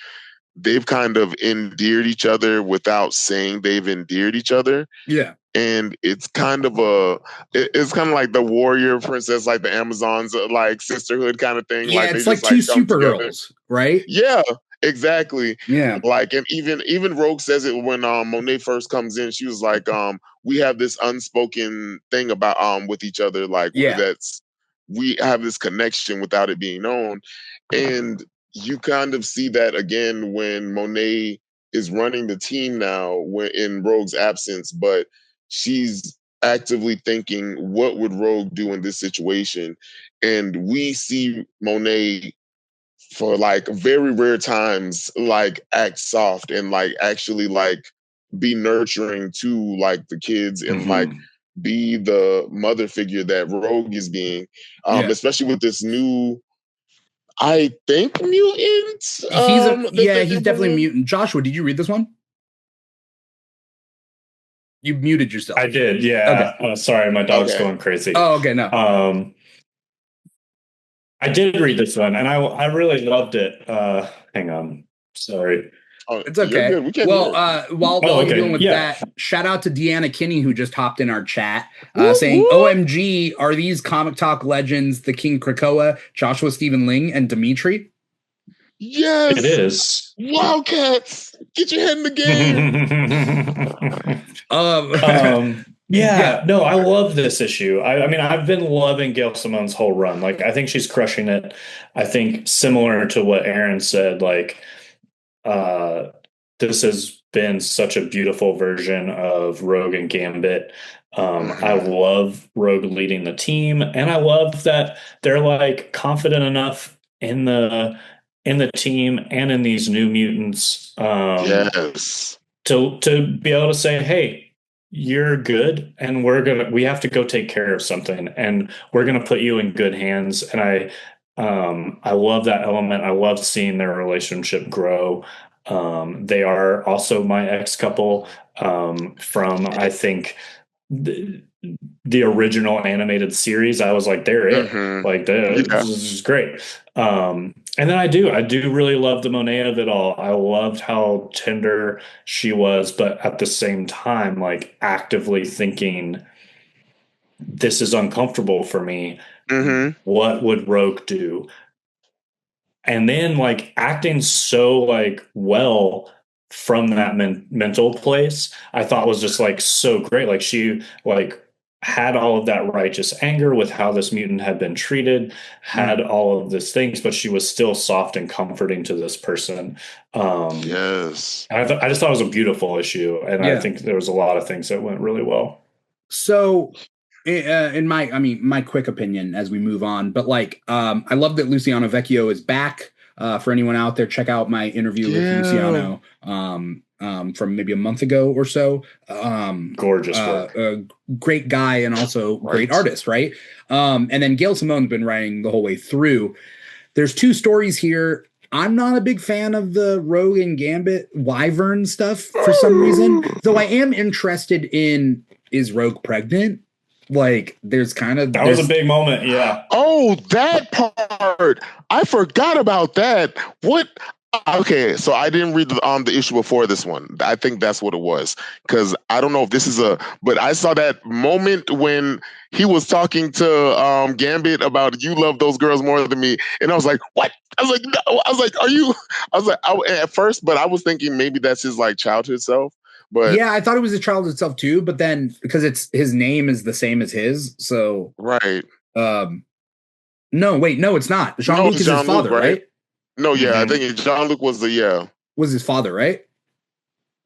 they've kind of endeared each other without saying they've endeared each other. Yeah. And it's kind of it's kind of like the warrior princess, like the Amazons, like sisterhood kind of thing. Yeah, Like they it's like just two like come together. Supergirls, right? Yeah, exactly. Yeah. Like, and even Rogue says it when Monet first comes in. She was like, we have this unspoken thing about with each other, like Yeah. that's we have this connection without it being known. And you kind of see that again when Monet is running the team now when in Rogue's absence, but she's actively thinking, what would Rogue do in this situation? And we see Monet for like very rare times like act soft and like actually like be nurturing to like the kids and like Mm-hmm. be the mother figure that Rogue is being, Yeah. especially with this new, I think, mutant that they're He's definitely a bringing. mutant. Joshua, did you read this one? You muted yourself. I did. Yeah. Sorry, my dog's Okay. going crazy. Oh, okay, no. I did read this one, and I really loved it. Hang on. Sorry. Oh, It's you're okay. good. We can't Well, hear it. while Oh, I'm okay. dealing with Yeah. that, shout out to Deanna Kinney, who just hopped in our chat, Whoop, saying, whoop. OMG, are these Comic Talk legends the King Krakoa, Joshua Stephen Ling, and Dimithri? Yes. It is. Wildcats, get your head in the game. Yeah, no, I love this issue. I mean, I've been loving Gail Simone's whole run. Like, I think she's crushing it. I think similar to what Aaron said, like, this has been such a beautiful version of Rogue and Gambit. I love Rogue leading the team, and I love that they're like confident enough in the team and in these new mutants Yes. to be able to say, hey, you're good, and we have to go take care of something, and we're gonna put you in good hands. And I love that element. I love seeing their relationship grow. They are also my ex couple from, I think, the original animated series. I was like, they're it. Like, this is great. And then I do really love the Monet of it all. I loved how tender she was, but at the same time, like actively thinking, this is uncomfortable for me. What would Rogue do? And then like acting so like well from that mental place, I thought was just like so great. Like she like had all of that righteous anger with how this mutant had been treated, had all of these things, but she was still soft and comforting to this person. Yes. I just thought it was a beautiful issue, and I think there was a lot of things that went really well. So, in my quick opinion, as we move on, but like, I love that Luciano Vecchio is back. For anyone out there, check out my interview with Luciano from maybe a month ago or so. Gorgeous work. A great guy and also great artist, right? And then Gail Simone's been writing the whole way through. There's two stories here. I'm not a big fan of the Rogue and Gambit Wyvern stuff for some reason, though I am interested in, is Rogue pregnant? Like, there's kind of... That was a big moment, yeah. Oh, that part! I forgot about that. What? Okay, so I didn't read the issue before this one. I think that's what it was. Because I don't know if this is but I saw that moment when he was talking to Gambit about, you love those girls more than me. And I was like, what? I was like, no. I was like, are you? I was like, at first, but I was thinking maybe that's his like childhood self. But yeah, I thought it was a child itself too, but then because it's his name is the same as his, so right. No, wait, no, it's not. No, Jean-Luc it's is his Jean-Luc, father, right? No, yeah, I think Jean-Luc was Was his father, right?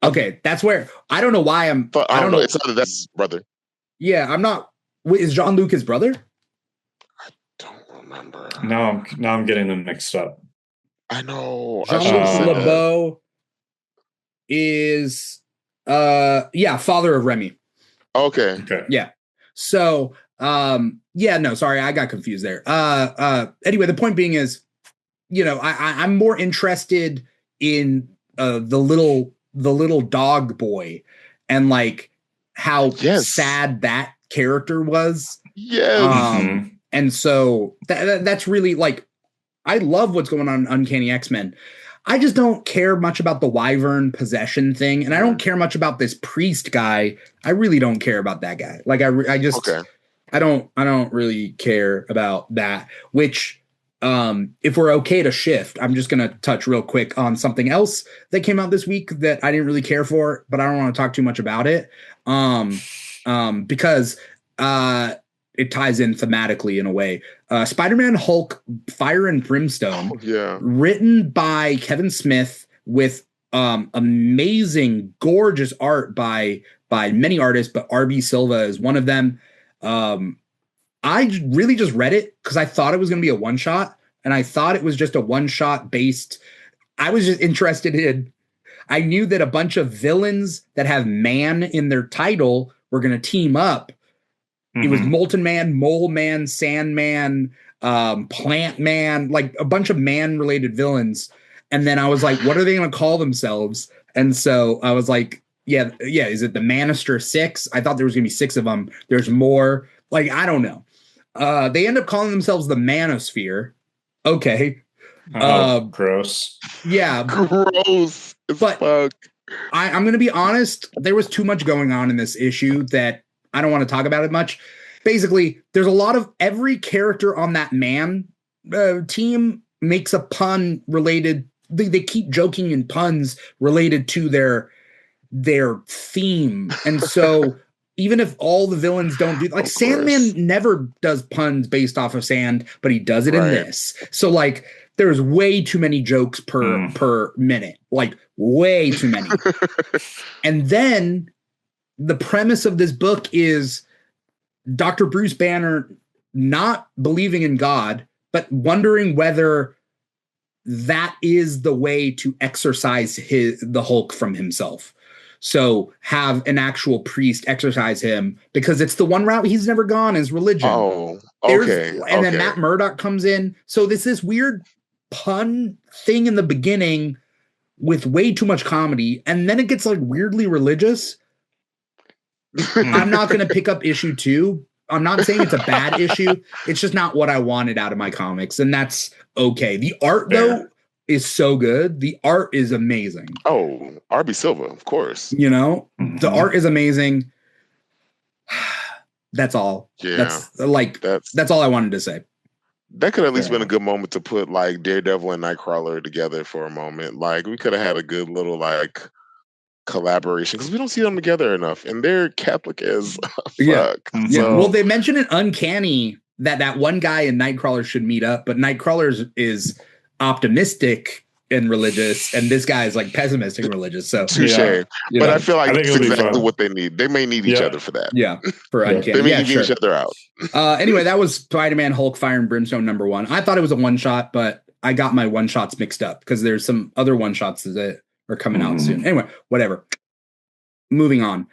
Okay, that's where I don't know why I don't know. It's not that's brother. Yeah, I'm not. Wait, is Jean-Luc his brother? I don't remember. No, I'm getting them mixed up. I know. Jean-Luc Lebeau is father of Remy. Okay. Yeah. So no, sorry, I got confused there. Anyway, the point being is, I'm more interested in the little dog boy and like how sad that character was. Yes. And so that's really like, I love what's going on in Uncanny X-Men. I just don't care much about the Wyvern possession thing, and I don't care much about this priest guy. I really don't care about that guy. Like I don't really care about that. Which, if we're okay to shift, I'm just gonna touch real quick on something else that came out this week that I didn't really care for, but I don't want to talk too much about it. Because it ties in thematically in a way. Spider-Man Hulk Fire and Brimstone, written by Kevin Smith with amazing, gorgeous art by many artists, but RB Silva is one of them. I really just read it because I thought it was going to be a one-shot, and I thought it was just a one-shot based. I was just interested in. I knew that a bunch of villains that have man in their title were going to team up. It was Molten Man, Mole Man, Sandman, Plant Man, like a bunch of man-related villains. And then I was like, what are they going to call themselves? And so I was like, yeah, is it the Manister 6? I thought there was going to be 6 of them. There's more. Like, I don't know. They end up calling themselves the Manosphere. Okay. Gross. Yeah. Gross as fuck. I'm going to be honest. There was too much going on in this issue that I don't want to talk about it much. Basically, there's a lot of every character on that man team makes a pun related. They keep joking in puns related to their theme. And so even if all the villains don't do, like Sandman never does puns based off of sand, but he does it in this. So like there's way too many jokes per minute, like way too many. And then the premise of this book is Dr. Bruce Banner not believing in God, but wondering whether that is the way to exorcise the Hulk from himself. So have an actual priest exorcise him because it's the one route he's never gone is religion. Oh, okay. And then Matt Murdock comes in. So this weird pun thing in the beginning with way too much comedy. And then it gets like weirdly religious. I'm not going to pick up issue 2. I'm not saying it's a bad issue. It's just not what I wanted out of my comics. And that's okay. The art, though, is so good. The art is amazing. Oh, RB Silva, of course. The art is amazing. That's all. Yeah. That's all I wanted to say. That could at least been a good moment to put like Daredevil and Nightcrawler together for a moment. Like we could have had a good little like collaboration because we don't see them together enough, and they're Catholic as fuck. Yeah. Well, they mentioned in Uncanny that one guy in Nightcrawler should meet up, but Nightcrawler is optimistic and religious, and this guy is like pessimistic and religious. So touche. But I feel like that's exactly what they need. They may need each other for that. Yeah, for Uncanny. They may need each other out. Anyway, that was Spider-Man Hulk Fire and Brimstone #1. I thought it was a one shot, but I got my one shots mixed up because there's some other one shots that are coming out soon. Anyway, whatever. Moving on.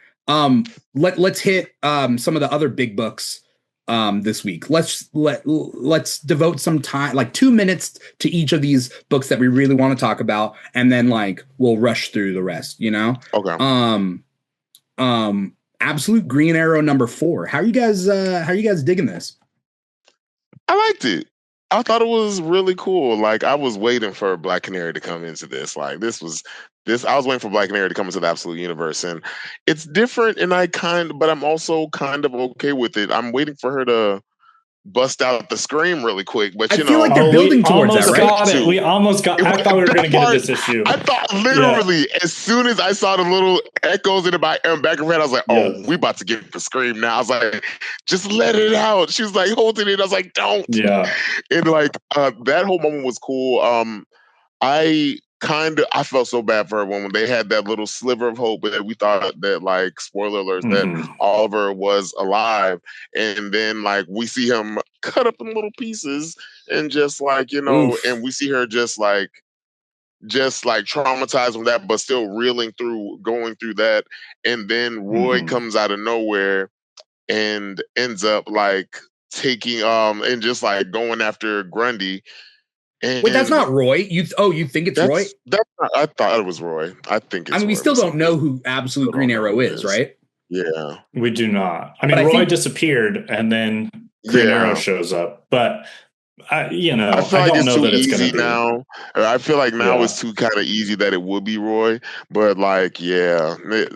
Let's hit some of the other big books this week. Let's devote some time, like 2 minutes to each of these books that we really want to talk about, and then like we'll rush through the rest, Okay. Absolute Green Arrow #4. How are you guys digging this? I liked it. I thought it was really cool. Like I was waiting for Black Canary to come into this. Like I was waiting for Black Canary to come into the Absolute Universe, and it's different. And but I'm also kind of okay with it. I'm waiting for her to bust out the scream really quick. But I feel like they're building towards that, right? We almost got. I thought we were going to get this issue. I thought literally as soon as I saw the little echoes in the back of her head, I was like, "Oh, we about to get the scream now." I was like, "Just let it out." She was like holding it. I was like, "Don't." Yeah. And like that whole moment was cool. I felt so bad for her when they had that little sliver of hope that we thought that, like, spoiler alerts, that Oliver was alive, and then like we see him cut up in little pieces and just like, and we see her just like traumatized from that, but still going through that, and then Roy comes out of nowhere and ends up like taking and just like going after Grundy. And wait, that's not Roy. You think it's Roy? I thought it was Roy. I think it's Roy. We still don't know who Absolute Green Arrow is, right? Yeah. We do not. I mean, Roy disappeared and then Green Arrow shows up. But, I feel like it's too easy now. I feel like now it's too kind of easy that it would be Roy. But, like, I'm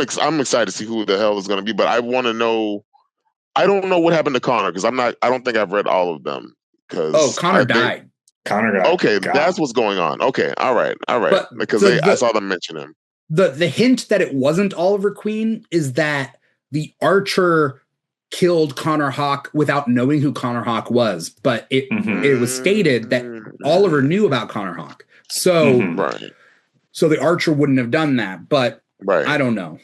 excited to see who the hell is going to be. But I want to know. I don't know what happened to Connor because I don't think I've read all of them. Connor died. Connor died. Okay, that's what's going on. Okay, all right. But because I saw them mention him. The hint that it wasn't Oliver Queen is that the Archer killed Connor Hawk without knowing who Connor Hawk was, but it was stated that Oliver knew about Connor Hawk. So so the Archer wouldn't have done that, but I don't know.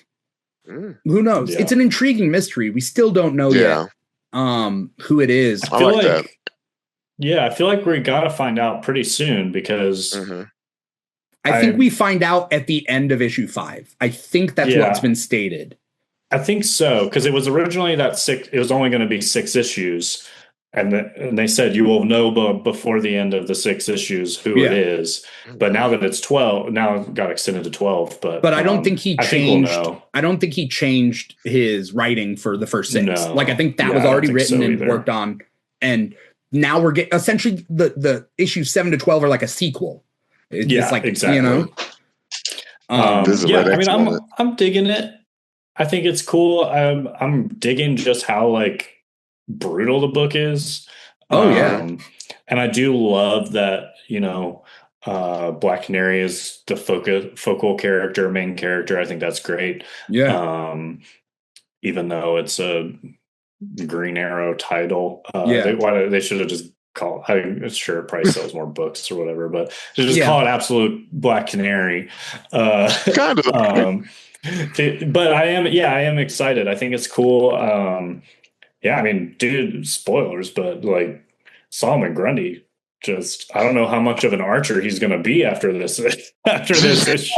Who knows? Yeah. It's an intriguing mystery. We still don't know yet who it is. I feel like that. Yeah, I feel like we got to find out pretty soon because I think we find out at the end of issue 5. I think that's what's been stated. I think so, because it was originally it was only going to be 6 issues, and they said you will know before the end of the 6 issues who it is. But now that it's 12, now it got extended to 12. But I don't think he changed. I don't think he changed his writing for the first 6. No. Like I think that was already written and worked on, and now we're getting essentially the issues 7 to 12 are like a sequel. It's like, exactly. I mean, I'm digging it. I think it's cool. I'm digging just how like brutal the book is. And I do love that, Black Canary is the focal character, main character. I think that's great. Even though it's a Green Arrow title, they should have just called. I'm sure Price sells more books or whatever, but just call it Absolute Black Canary. Kind of. But I am excited. I think it's cool. I mean, dude, spoilers, but like Solomon Grundy, I don't know how much of an archer he's going to be after this. Issue.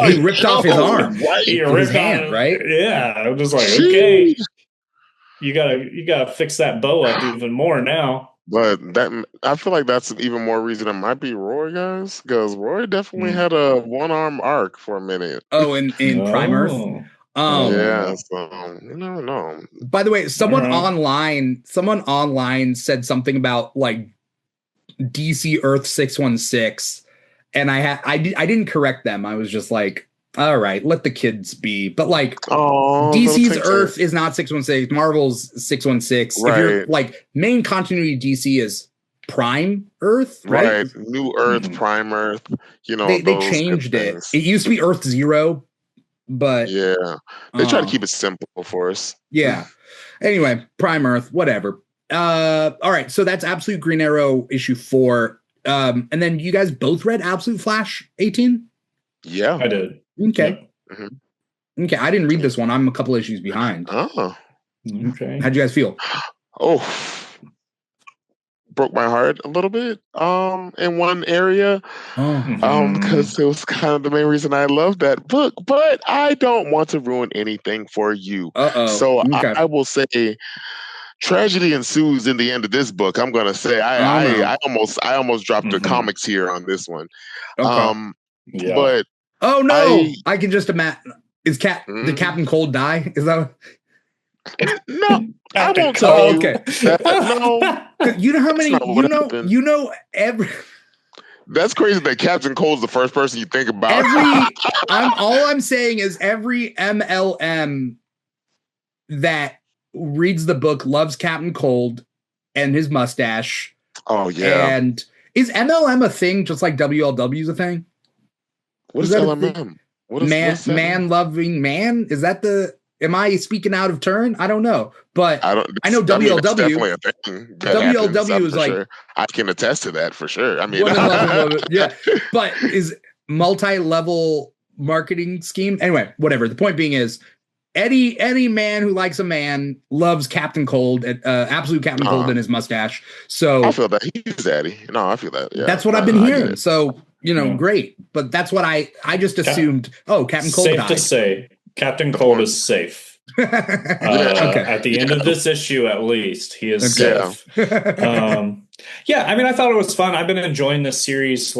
He ripped off his arm, he ripped his hand, right? Yeah, I'm just like, okay, you gotta fix that bow up even more now. But I feel like that's even more reason it might be Roy, guys, because Roy definitely had a one-arm arc for a minute. Oh, in Prime Earth. So you never know. By the way, someone online said something about like DC Earth 616, and I didn't correct them. I was just like, all right, let the kids be. But like, DC's Earth is not 616. Marvel's 616. Right. If you're like main continuity DC is Prime Earth, right? New Earth, Prime Earth. They changed it. It used to be Earth Zero, but they try to keep it simple for us. Yeah. Anyway, Prime Earth, whatever. All right, so that's Absolute Green Arrow issue 4. And then you guys both read Absolute Flash 18? Yeah, I did. Okay. Okay, I didn't read this one. I'm a couple issues behind. Oh. Okay. How'd you guys feel? Broke my heart a little bit in one area because it was kind of the main reason I love that book, but I don't want to ruin anything for you. So I will say tragedy ensues in the end of this book. I'm going to say I almost dropped the comics here on this one. But oh no, I can just imagine. Did Captain Cold die? Is that no? I won't tell you. Okay. No. You know how many? You know every. That's crazy that Captain Cold's the first person you think about. All I'm saying is every MLM that reads the book, loves Captain Cold and his mustache. Oh yeah. And is MLM a thing just like WLW is a thing? What is LMM? What's that Man loving man? Is that the? Am I speaking out of turn? I don't know, but I know WLW. It's definitely a thing that WLW is like sure. I can attest to that for sure. I mean, women love it, yeah. But is multi-level marketing scheme anyway? Whatever. The point being is, any man who likes a man loves Captain Cold, absolute Captain Cold and his mustache. So I feel that he's daddy. No, I feel that. Yeah, that's what I've been hearing. So great. But that's what I just assumed. Captain Cold safe died. To say, Captain Cold is safe. Okay. At the end of this issue, at least, he is safe. Yeah, I mean, I thought it was fun. I've been enjoying this series,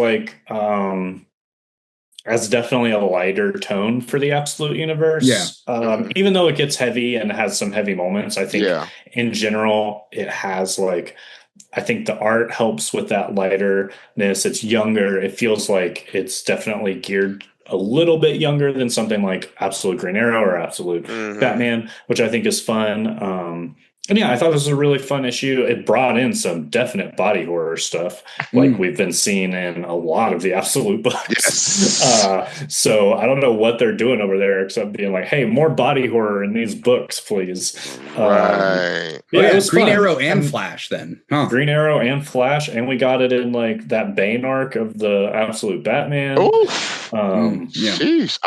as definitely a lighter tone for the Absolute Universe. Yeah. Even though it gets heavy and has some heavy moments, I think in general, it has I think the art helps with that lighterness. It's younger. It feels like it's definitely geared a little bit younger than something like Absolute Green Arrow or Absolute Batman, which I think is fun. And yeah, I thought this was a really fun issue. It brought in some definite body horror stuff, like we've been seeing in a lot of the Absolute books. Yes. So I don't know what they're doing over there, except being like, "Hey, more body horror in these books, please." Right. It was Green Arrow and Flash then. Green Arrow and Flash, and we got it in that Bane arc of the Absolute Batman. Sheesh.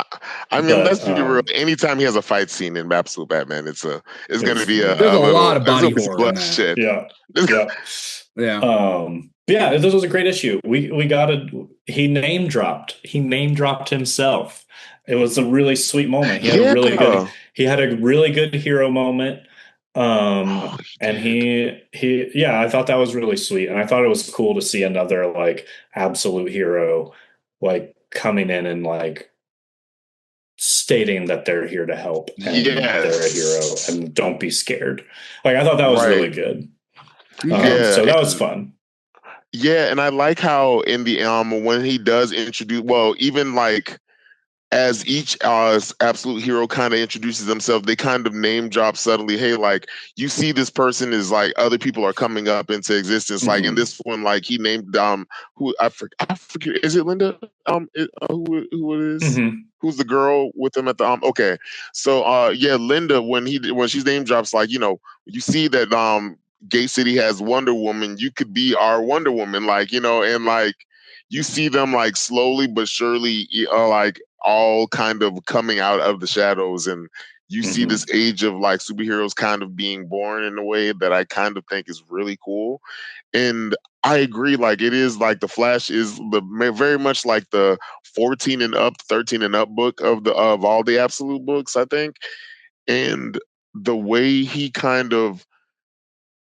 I mean, let's be real. Anytime he has a fight scene in Absolute Batman, it's going to be there's a lot of body horror in that. Shit. Yeah. This was a great issue. He name dropped himself. It was a really sweet moment. He had a really good hero moment. And I thought that was really sweet. And I thought it was cool to see another absolute hero coming in and stating that they're here to help and they're a hero and don't be scared. I thought that was really good. So that was fun. Yeah, and I like how in the when he does introduce, even as each absolute hero kind of introduces themselves, they kind of name drop subtly. Hey, you see, this person is other people are coming up into existence. In this one, he named who I forget. Is it Linda? Who it is? Who's the girl with him at the Okay, so Linda, when she's name drops, you see that Gate City has Wonder Woman. You could be our Wonder Woman, and you see them slowly but surely, all kind of coming out of the shadows, and you see this age of superheroes kind of being born in a way that I kind of think is really cool. And I agree, it is the Flash is very much the 14 and up, 13 and up book of all the Absolute books, I think. And the way he kind of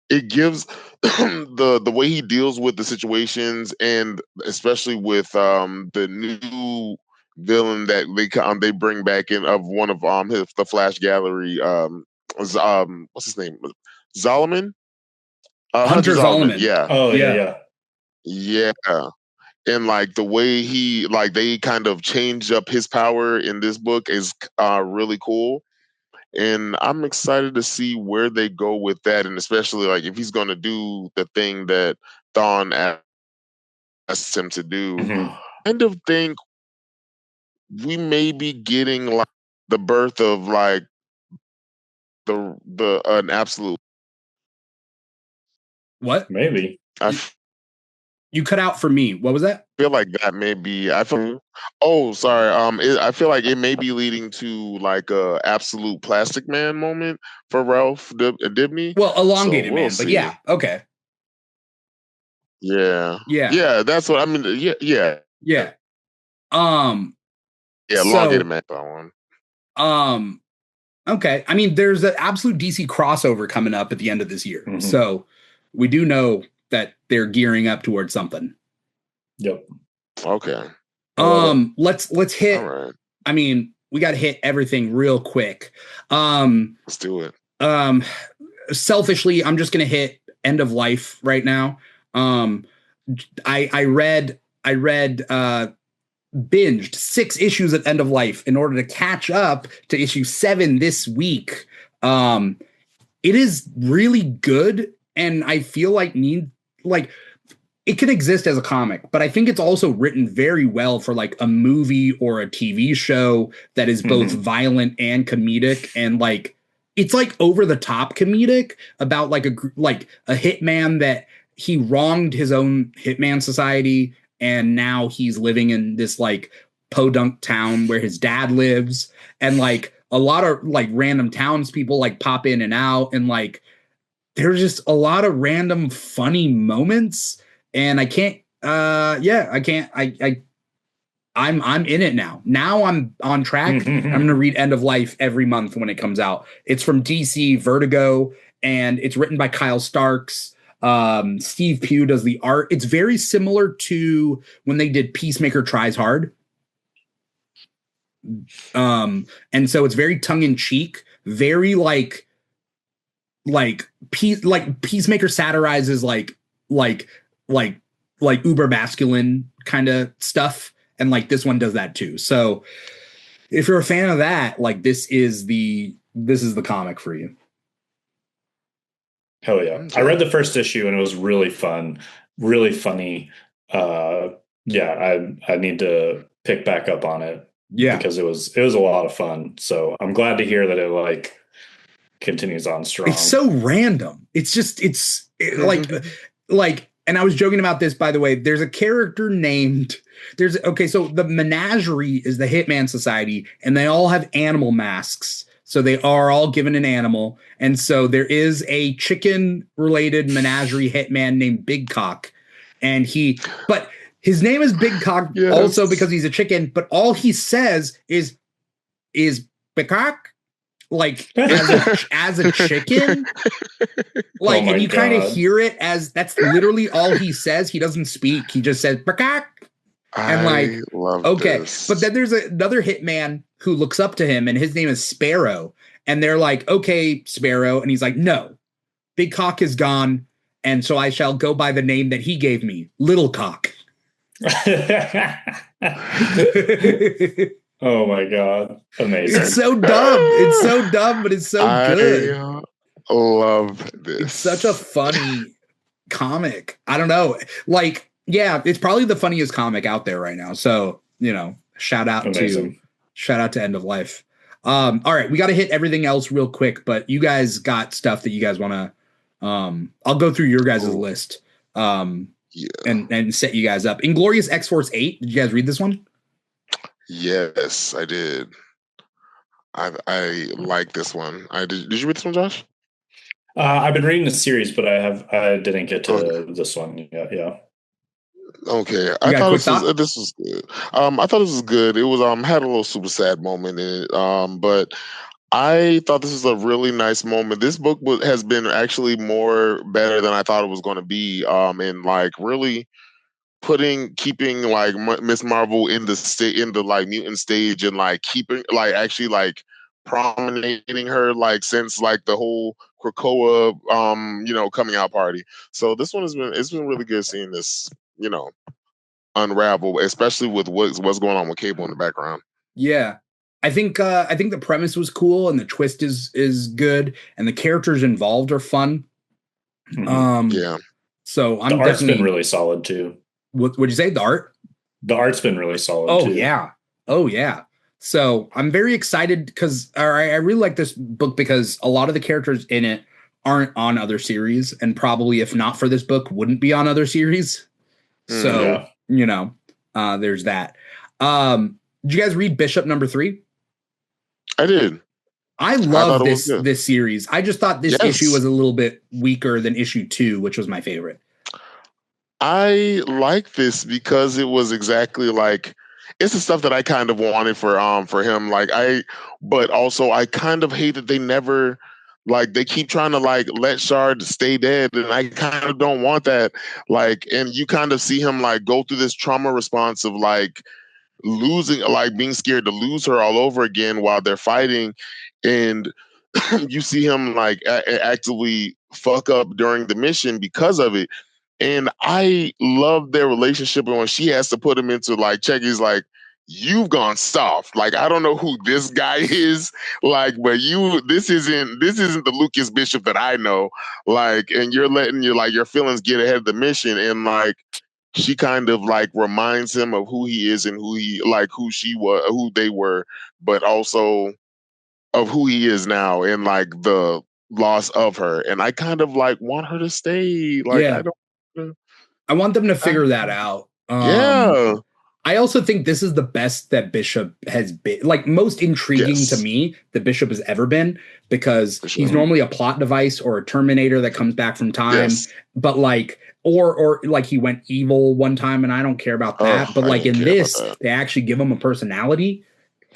it gives the way he deals with the situations, and especially with the new villain that they bring back in of one of the Flash Gallery, what's his name, Zolomon, Hunter Zolomon. Yeah. Oh yeah. And the way he they kind of changed up his power in this book is really cool. And I'm excited to see where they go with that, and especially if he's going to do the thing that Thawne asked him to do. Kind of think we may be getting the birth of an absolute. What? Maybe. You cut out for me. What was that? I feel like that may be. Oh, sorry. I feel like it may be leading to a absolute Plastic Man moment for Ralph Dibny. Well, elongated man, but yeah, okay. Yeah. That's what I mean. Yeah. Elongated man. That one. Okay. I mean, there's an absolute DC crossover coming up at the end of this year, so we do know that they're gearing up towards something. Yep. Okay. Let's hit. Right. I mean, we got to hit everything real quick. Let's do it. Selfishly, I'm just gonna hit End of Life right now. I read binged 6 issues at End of Life in order to catch up to issue 7 this week. it is really good, and I feel like it can exist as a comic, but I think it's also written very well for like a movie or a TV show that is both violent and comedic, and like it's like over the top comedic about like a hitman that he wronged his own hitman society, and now he's living in this like podunk town where his dad lives, and like a lot of like random townspeople like pop in and out, and like there's just a lot of random funny moments, and I can't I'm in it now. Now I'm on track. I'm gonna read End of Life every month when it comes out. It's from DC Vertigo, and it's written by Kyle Starks. Steve Pugh does the art. It's very similar to when they did Peacemaker Tries Hard. And so it's very tongue-in-cheek, very like Peacemaker satirizes like uber masculine kind of stuff, and like this one does that too. So if you're a fan of that, like this is the comic for you. Hell yeah. I read the first issue and it was really fun, really funny. I need to pick back up on it. Yeah, because it was a lot of fun. So I'm glad to hear that it like continues on strong. It's so random. It's just like and I was joking about this, by the way. There's a character named so the Menagerie is the Hitman Society, and they all have animal masks. So they are all given an animal. And so there is a chicken related menagerie hitman named Big Cock. And but his name is Big Cock also because he's a chicken, but all he says is Big Cock, like as a chicken. Like, and you kind of hear it as that's literally all he says. He doesn't speak. He just says Big Cock. And like, okay, this. But then there's another hitman who looks up to him, and his name is Sparrow. And they're like, okay, Sparrow. And he's like, no, Big Cock is gone. And so I shall go by the name that he gave me, Little Cock. Oh my God. Amazing. It's so dumb, but it's so good. I love this. It's such a funny comic. I don't know. Like, yeah, it's probably the funniest comic out there right now. So, shout out to End of Life. All right, we got to hit everything else real quick, but you guys got stuff that you guys want to I'll go through your guys' list and set you guys up. Inglorious X-Force 8. Did you guys read this one? Yes, I did. I like this one. Did you read this one, Josh? I've been reading the series, but I didn't get to this one yet. Yeah. Okay, I thought this was good. I thought this was good. It was had a little super sad moment in it. But I thought this was a really nice moment. This book has been actually better than I thought it was going to be. And like really keeping like Miss Marvel in the like mutant stage, and like keeping like actually like promenading her like since like the whole Krakoa coming out party. So this one it's been really good seeing this unravel, especially with what's going on with Cable in the background. Yeah. I think the premise was cool, and the twist is good, and the characters involved are fun. Yeah. So the art's been really solid too. What'd you say? The art? The art's been really solid too. Oh yeah. So I'm very excited because I really like this book because a lot of the characters in it aren't on other series, and probably if not for this book wouldn't be on other series. So there's that. Did you guys read Bishop #3? I did. I love this series. I just thought this issue was a little bit weaker than issue 2, which was my favorite. I like this because it was exactly like it's the stuff that I kind of wanted for him. But also I kind of hate that they never they keep trying to let Shard stay dead, and I kind of don't want that. And you kind of see him go through this trauma response of losing, being scared to lose her all over again while they're fighting, and you see him actively fuck up during the mission because of it. And I love their relationship, and when she has to put him into check, he's like, you've gone soft. Like, I don't know who this guy is, like, but this isn't the Lucas Bishop that I know. Like, and you're letting your feelings get ahead of the mission, and like she kind of like reminds him of who he is and who she was, who they were, but also of who he is now and like the loss of her. And I kind of like want her to stay. Like, Yeah. I want them to figure that out. Yeah. I also think this is the best that Bishop has been, like most intriguing to me that Bishop has ever been, because he's normally a plot device or a Terminator that comes back from time, but like, or like he went evil one time and I don't care about that. But like in this, they actually give him a personality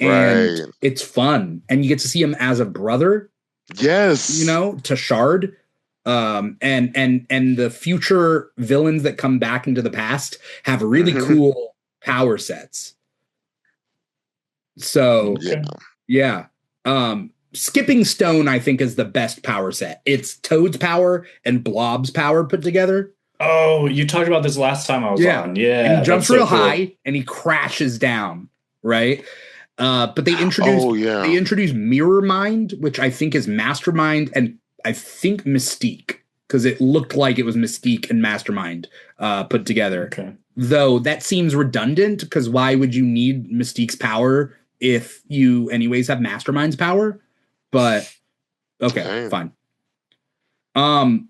and it's fun. And you get to see him as a brother. Yes. You know, to Shard. And the future villains that come back into the past have really cool power sets. So yeah. Skipping Stone, I think, is the best power set. It's Toad's power and Blob's power put together. Oh, you talked about this last time I was on. Yeah. And he jumps real high and he crashes down, right? But they introduced Mirror Mind, which I think is Mastermind, and I think Mystique, because it looked like it was Mystique and Mastermind put together. Okay. Though that seems redundant, because why would you need Mystique's power if you anyways have Mastermind's power? But okay, fine.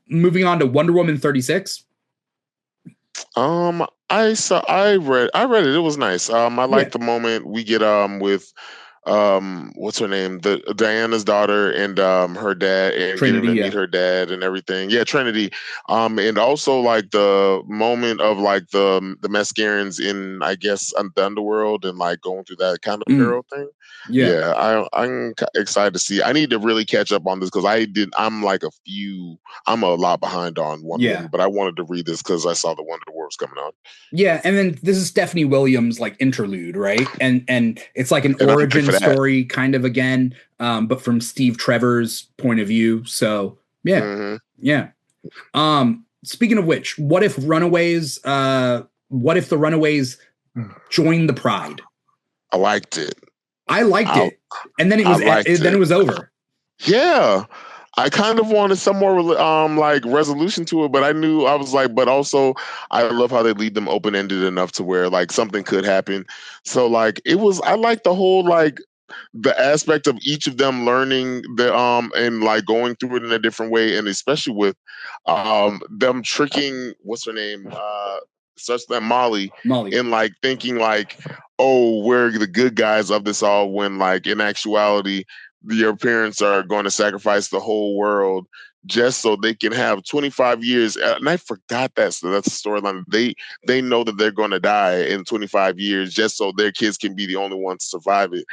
Moving on to Wonder Woman 36. I read it. It was nice. I like the moment we get with what's her name, the Diana's daughter and her dad, and Trinity, getting to meet her dad and everything. Trinity. And also like the moment of like the Mascarans in, I guess, the underworld and like going through that kind of peril thing. I'm excited to see. I need to really catch up on this because I'm a lot behind on Wonder Woman, but I wanted to read this because I saw the Wonder War was coming out. Yeah, and then this is Stephanie Williams' like interlude, right? And it's like an origin story kind of again, but from Steve Trevor's point of view. So yeah. Speaking of which, what if the Runaways joined the Pride? I liked it. I liked it. And then it was over. Yeah. I kind of wanted some more like resolution to it, but but also I love how they leave them open-ended enough to where like something could happen. So like I like the whole like the aspect of each of them learning and like going through it in a different way, and especially with them tricking what's her name? Such that Molly, and like thinking like, oh, we're the good guys of this all, when like in actuality your parents are going to sacrifice the whole world just so they can have 25 years. And I forgot that's the storyline. They know that they're going to die in 25 years just so their kids can be the only ones to survive it.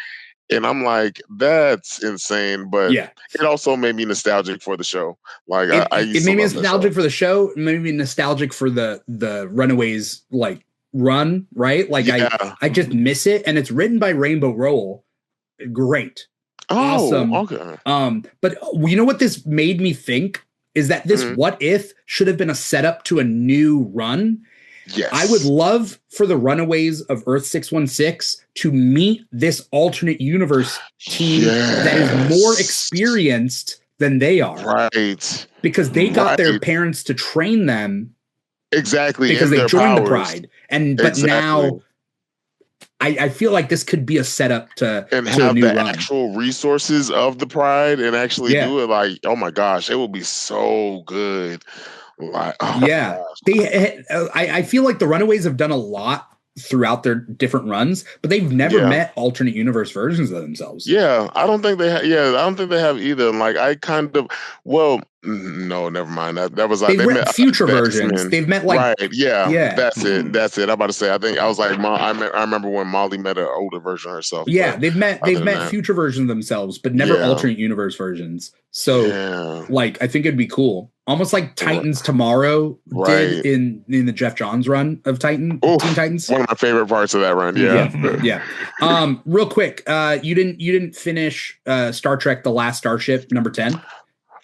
And I'm like, that's insane. But it also made me nostalgic for the show. Like it made me nostalgic for the show. It made me nostalgic for the Runaways like run, right? Like I just miss it. And it's written by Rainbow Rowell. Great. Awesome. Okay. But you know what this made me think is that this What If should have been a setup to a new run. Yes. I would love for the Runaways of Earth 616 to meet this alternate universe team that is more experienced than they are. Right. Because they got their parents to train them. Exactly. Because they joined the Pride. But now I feel like this could be a setup to have a new the run. Actual resources of the Pride and actually do it. Like, oh my gosh, it will be so good. Like, I feel like the Runaways have done a lot throughout their different runs, but they've never met alternate universe versions of themselves. I don't think they have. I don't think they have either. Like, I kind of, no, never mind. That was like they met future versions. They've met like that's it. I'm about to say. I think I was like, I remember when Molly met an older version of herself. Yeah, they've met future versions of themselves, but never alternate universe versions. So, like, I think it'd be cool. Almost like Titans Tomorrow did in the Jeff Johns run of Teen Titans. One of my favorite parts of that run. Yeah. Real quick, you didn't finish Star Trek: The Last Starship number 10.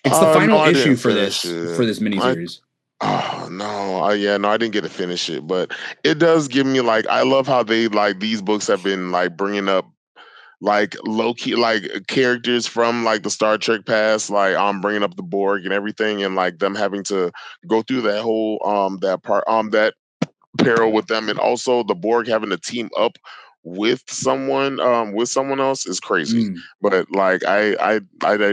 It's the final issue for this miniseries. Oh no, yeah, no, I didn't get to finish it, but it does give me like I love how they like these books have been like bringing up like low key like characters from like the Star Trek past, like bringing up the Borg and everything, and like them having to go through that whole that peril with them, and also the Borg having to team up with someone else is crazy. Mm. But like I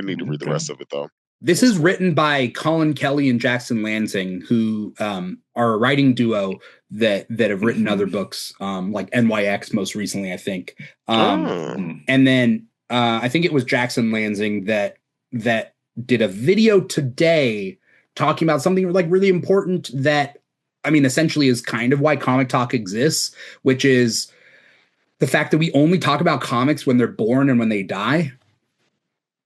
need to read the Okay. rest of it though. This That's is cool. written by Colin Kelly and Jackson Lansing, who are a writing duo that have written other books, like NYX most recently, I think. Oh. And then I think it was Jackson Lansing that did a video today talking about something like really important that, I mean, essentially is kind of why Comic Talk exists, which is the fact that we only talk about comics when they're born and when they die.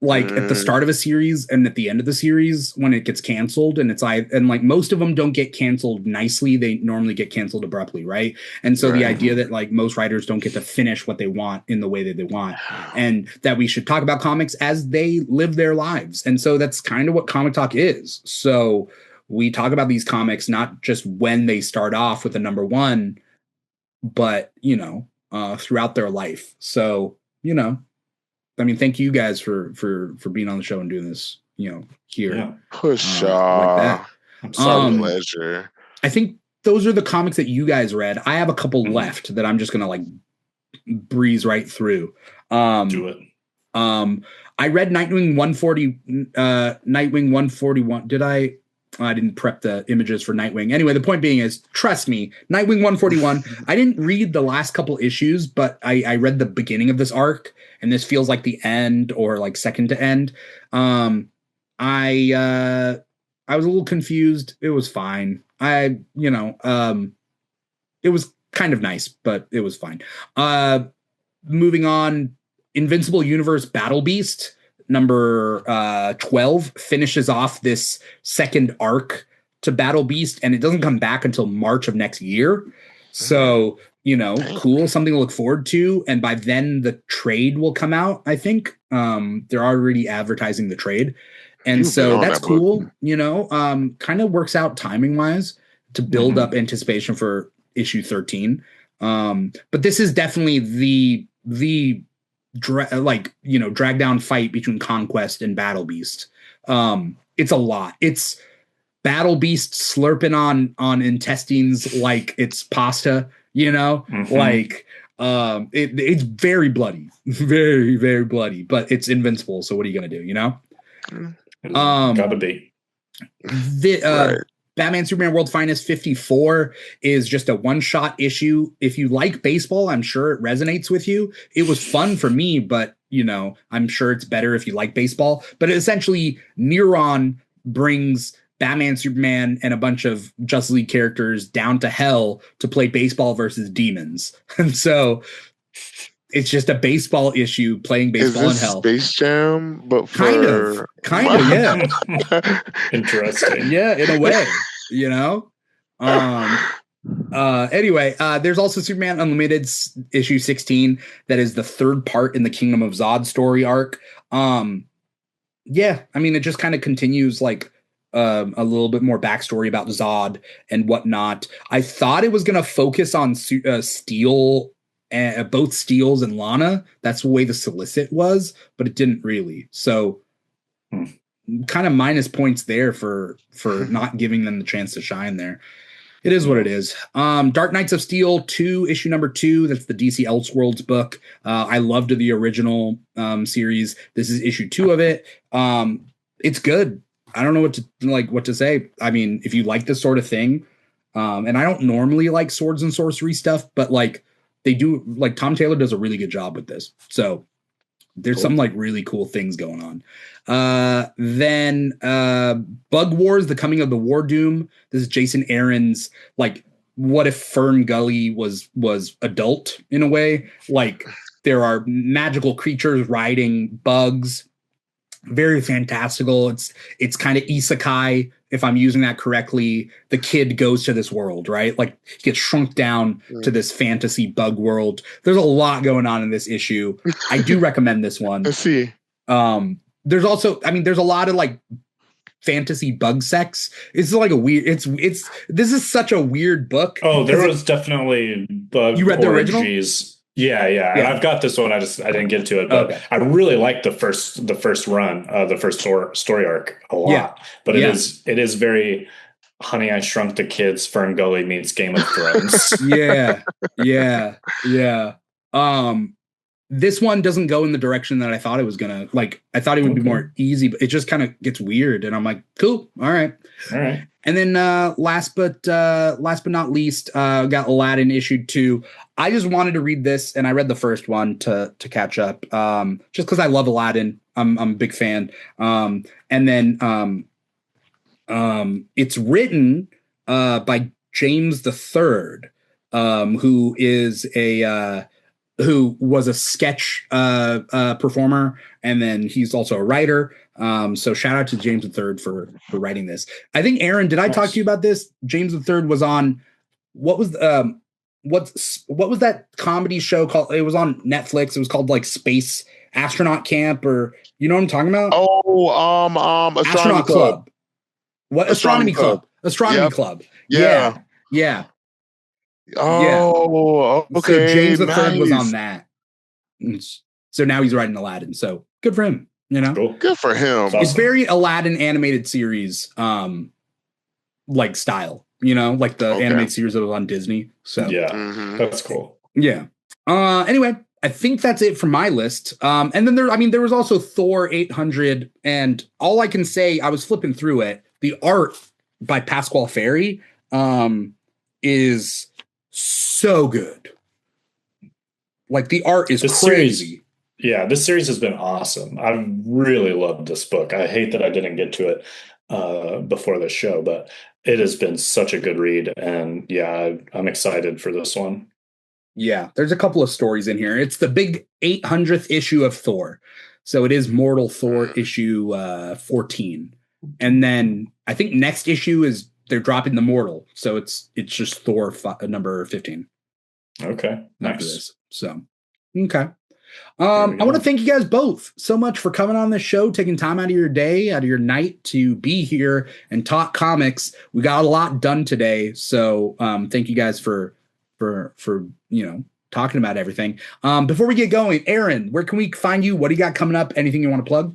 Like at the start of a series and at the end of the series when it gets canceled, and like most of them don't get canceled nicely. They normally get canceled abruptly, right? And so the idea that like most writers don't get to finish what they want in the way that they want, and that we should talk about comics as they live their lives. And so that's kind of what Comic Talk is. So we talk about these comics not just when they start off with a number one, but throughout their life. So I mean, thank you guys for being on the show and doing this, here. Yeah. Push like that. pleasure. I think those are the comics that you guys read. I have a couple left that I'm just gonna like breeze right through. Do it. I read Nightwing 140, Nightwing 141. Did I? I didn't prep the images for Nightwing. Anyway, the point being is, trust me, Nightwing 141. I didn't read the last couple issues, but I read the beginning of this arc, and this feels like the end or like second to end. I was a little confused. It was fine. It was kind of nice, but it was fine. Moving on, Invincible Universe Battle Beast number 12 finishes off this second arc to Battle Beast, and it doesn't come back until March of next year. So, cool, something to look forward to. And by then the trade will come out, I think. They're already advertising the trade. And so that's cool, kind of works out timing wise to build up anticipation for issue 13. But this is definitely the drag down fight between Conquest and Battle Beast. It's a lot. It's Battle Beast slurping on intestines like it's pasta, like it's very bloody, very, very bloody, but it's invincible. So what are you gonna do, Gotta be. Right. Batman Superman World Finest 54 is just a one-shot issue. If you like baseball, I'm sure it resonates with you. It was fun for me, but I'm sure it's better if you like baseball. But essentially, Neuron brings Batman, Superman, and a bunch of Justice League characters down to hell to play baseball versus demons. And so it's just a baseball issue playing baseball in hell. Space Jam, but kind of, yeah. Interesting. Yeah, in a way, Anyway, there's also Superman Unlimited issue 16 that is the third part in the Kingdom of Zod story arc. Yeah, I mean, it just kind of continues like a little bit more backstory about Zod and whatnot. I thought it was going to focus on Steel, both Steels and Lana. That's the way the solicit was, but it didn't really. So kind of minus points there for not giving them the chance to shine there. It is what it is. Dark Knights of Steel 2, issue number 2. That's the DC Elseworlds book. I loved the original series. This is issue 2 of it. It's good. I don't know what to say. I mean, if you like this sort of thing, and I don't normally like swords and sorcery stuff, but like they do, like Tom Taylor does a really good job with this. So there's some like really cool things going on. Then Bug Wars, The Coming of the Wardoom. This is Jason Aaron's like, what if Fern Gully was adult in a way? Like there are magical creatures riding bugs. Very fantastical. It's kind of isekai, if I'm using that correctly. The kid goes to this world, right? Like he gets shrunk down to this fantasy bug world. There's a lot going on in this issue. I do recommend this one. Let's see. There's also, I mean, there's a lot of like fantasy bug sex. It's like a weird. This is such a weird book. Oh, there was definitely bug. You read the original? Yeah. And I've got this one. I didn't get to it, but I really liked the first run, the first story arc a lot. Yeah. But it is very Honey, I Shrunk the Kids, Fern Gully meets Game of Thrones. Yeah. This one doesn't go in the direction that I thought it was gonna. Like, I thought it would be more easy, but it just kind of gets weird, and I'm like, cool, all right. And then last but not least, got Aladdin issue 2. I just wanted to read this, and I read the first one to catch up, just because I love Aladdin. I'm a big fan. And then it's written by James III, who was a sketch performer, and then he's also a writer. So shout out to James III for writing this. I think, Aaron, did I talk to you about this? James III was on what was that comedy show called? It was on Netflix. It was called like Space Astronaut Camp, or you know what I'm talking about? Astronomy Club. What? Astronomy Club. Astronomy Club. Yeah. Oh, okay. So James III was on that. So now he's writing Aladdin. So good for him. You know, cool. Good for him. It's awesome. Very Aladdin animated series, like style. You know, like the animated series that was on Disney. So that's cool. Yeah. Anyway, I think that's it for my list. And then there was also Thor 800, and all I can say, I was flipping through it. The art by Pasquale Ferry is so good. Like, the art is crazy. This series has been awesome. I really loved this book. I hate that I didn't get to it before the show, but it has been such a good read. And I'm excited for this one. Yeah, there's a couple of stories in here. It's the big 800th issue of Thor. So it is Mortal Thor issue 14. And then I think next issue is they're dropping the Mortal. So it's just Thor number 15. Okay, nice. So, okay. I want to thank you guys both so much for coming on this show, taking time out of your day, out of your night to be here and talk comics. We got a lot done today. So thank you guys for talking about everything. Before we get going, Aaron, where can we find you? What do you got coming up? Anything you want to plug?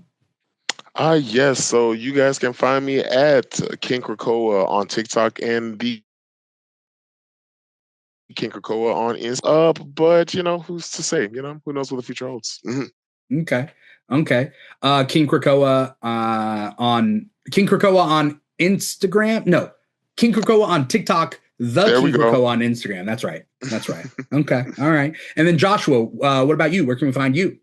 Yes. So you guys can find me at King Krakoa on TikTok and the King Krakoa on Insta. But who's to say? Who knows what the future holds? Mm-hmm. Okay. King Krakoa on Instagram. No, King Krakoa on TikTok. King Krakoa on Instagram. That's right. Okay. All right. And then Joshua, what about you? Where can we find you?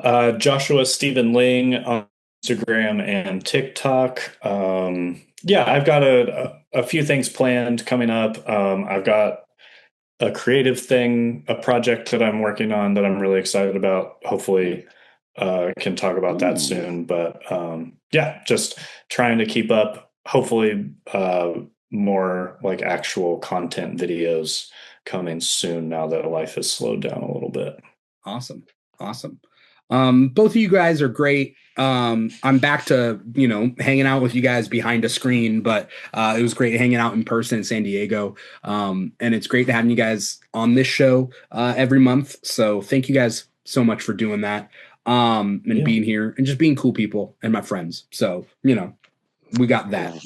Joshua Stephen Ling on Instagram and TikTok. I've got a few things planned coming up. I've got a creative thing, a project that I'm working on that I'm really excited about. Hopefully can talk about that soon. But just trying to keep up. Hopefully more like actual content videos coming soon now that life has slowed down a little bit. Awesome. Both of you guys are great. I'm back to, hanging out with you guys behind a screen, but it was great hanging out in person in San Diego. And it's great to have you guys on this show every month. So thank you guys so much for doing that and being here and just being cool people and my friends. So, we got that,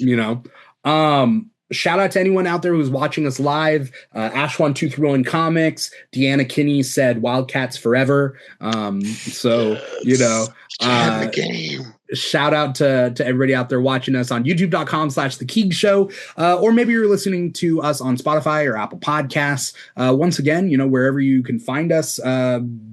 Shout out to anyone out there who's watching us live. Ash123 Comics. Deanna Kinney said Wildcats forever. The game. Shout out to everybody out there watching us on youtube.com/The Keeg Show. Or maybe you're listening to us on Spotify or Apple Podcasts. Once again, wherever you can find us,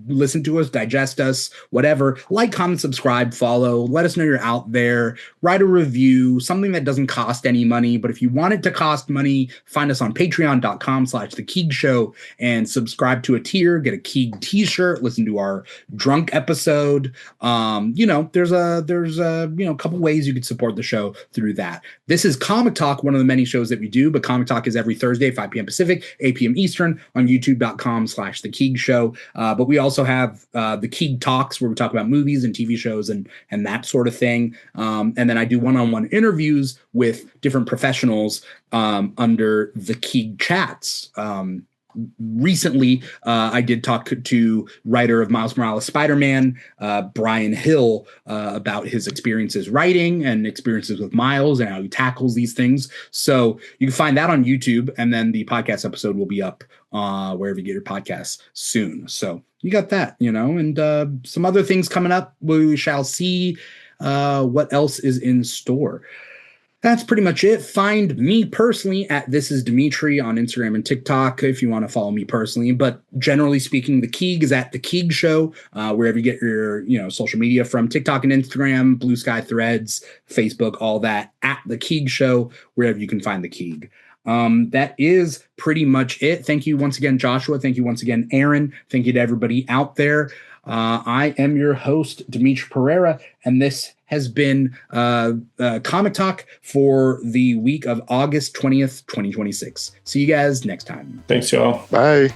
listen to us, digest us, whatever. Like, comment, subscribe, follow. Let us know you're out there. Write a review, something that doesn't cost any money. But if you want it to cost money, find us on patreon.com/The Keeg Show and subscribe to a tier. Get a Keeg t-shirt. Listen to our drunk episode. There's there's a couple ways you could support the show through that. This is Comic Talk, one of the many shows that we do, but Comic Talk is every Thursday, 5 p.m. Pacific, 8 p.m. Eastern on youtube.com/The Keeg Show. But we also have the Keeg Talks, where we talk about movies and TV shows and that sort of thing. And then I do one-on-one interviews with different professionals under the Keeg Chats. Recently, I did talk to writer of Miles Morales Spider-Man, Brian Hill, about his experiences writing and experiences with Miles and how he tackles these things. So you can find that on YouTube, and then the podcast episode will be up wherever you get your podcasts soon. So you got that, and some other things coming up. We shall see what else is in store. That's pretty much it. Find me personally at This Is Dimithri on Instagram and TikTok if you want to follow me personally. But generally speaking, the Keeg is at The Keeg Show, wherever you get your social media from. TikTok and Instagram, Blue Sky Threads, Facebook, all that. At The Keeg Show, wherever you can find the Keeg. That is pretty much it. Thank you once again, Joshua. Thank you once again, Aaron. Thank you to everybody out there. I am your host, Dimithri Perera, and this has been Comic Talk for the week of August 20th, 2026. See you guys next time. Thanks, y'all. Bye.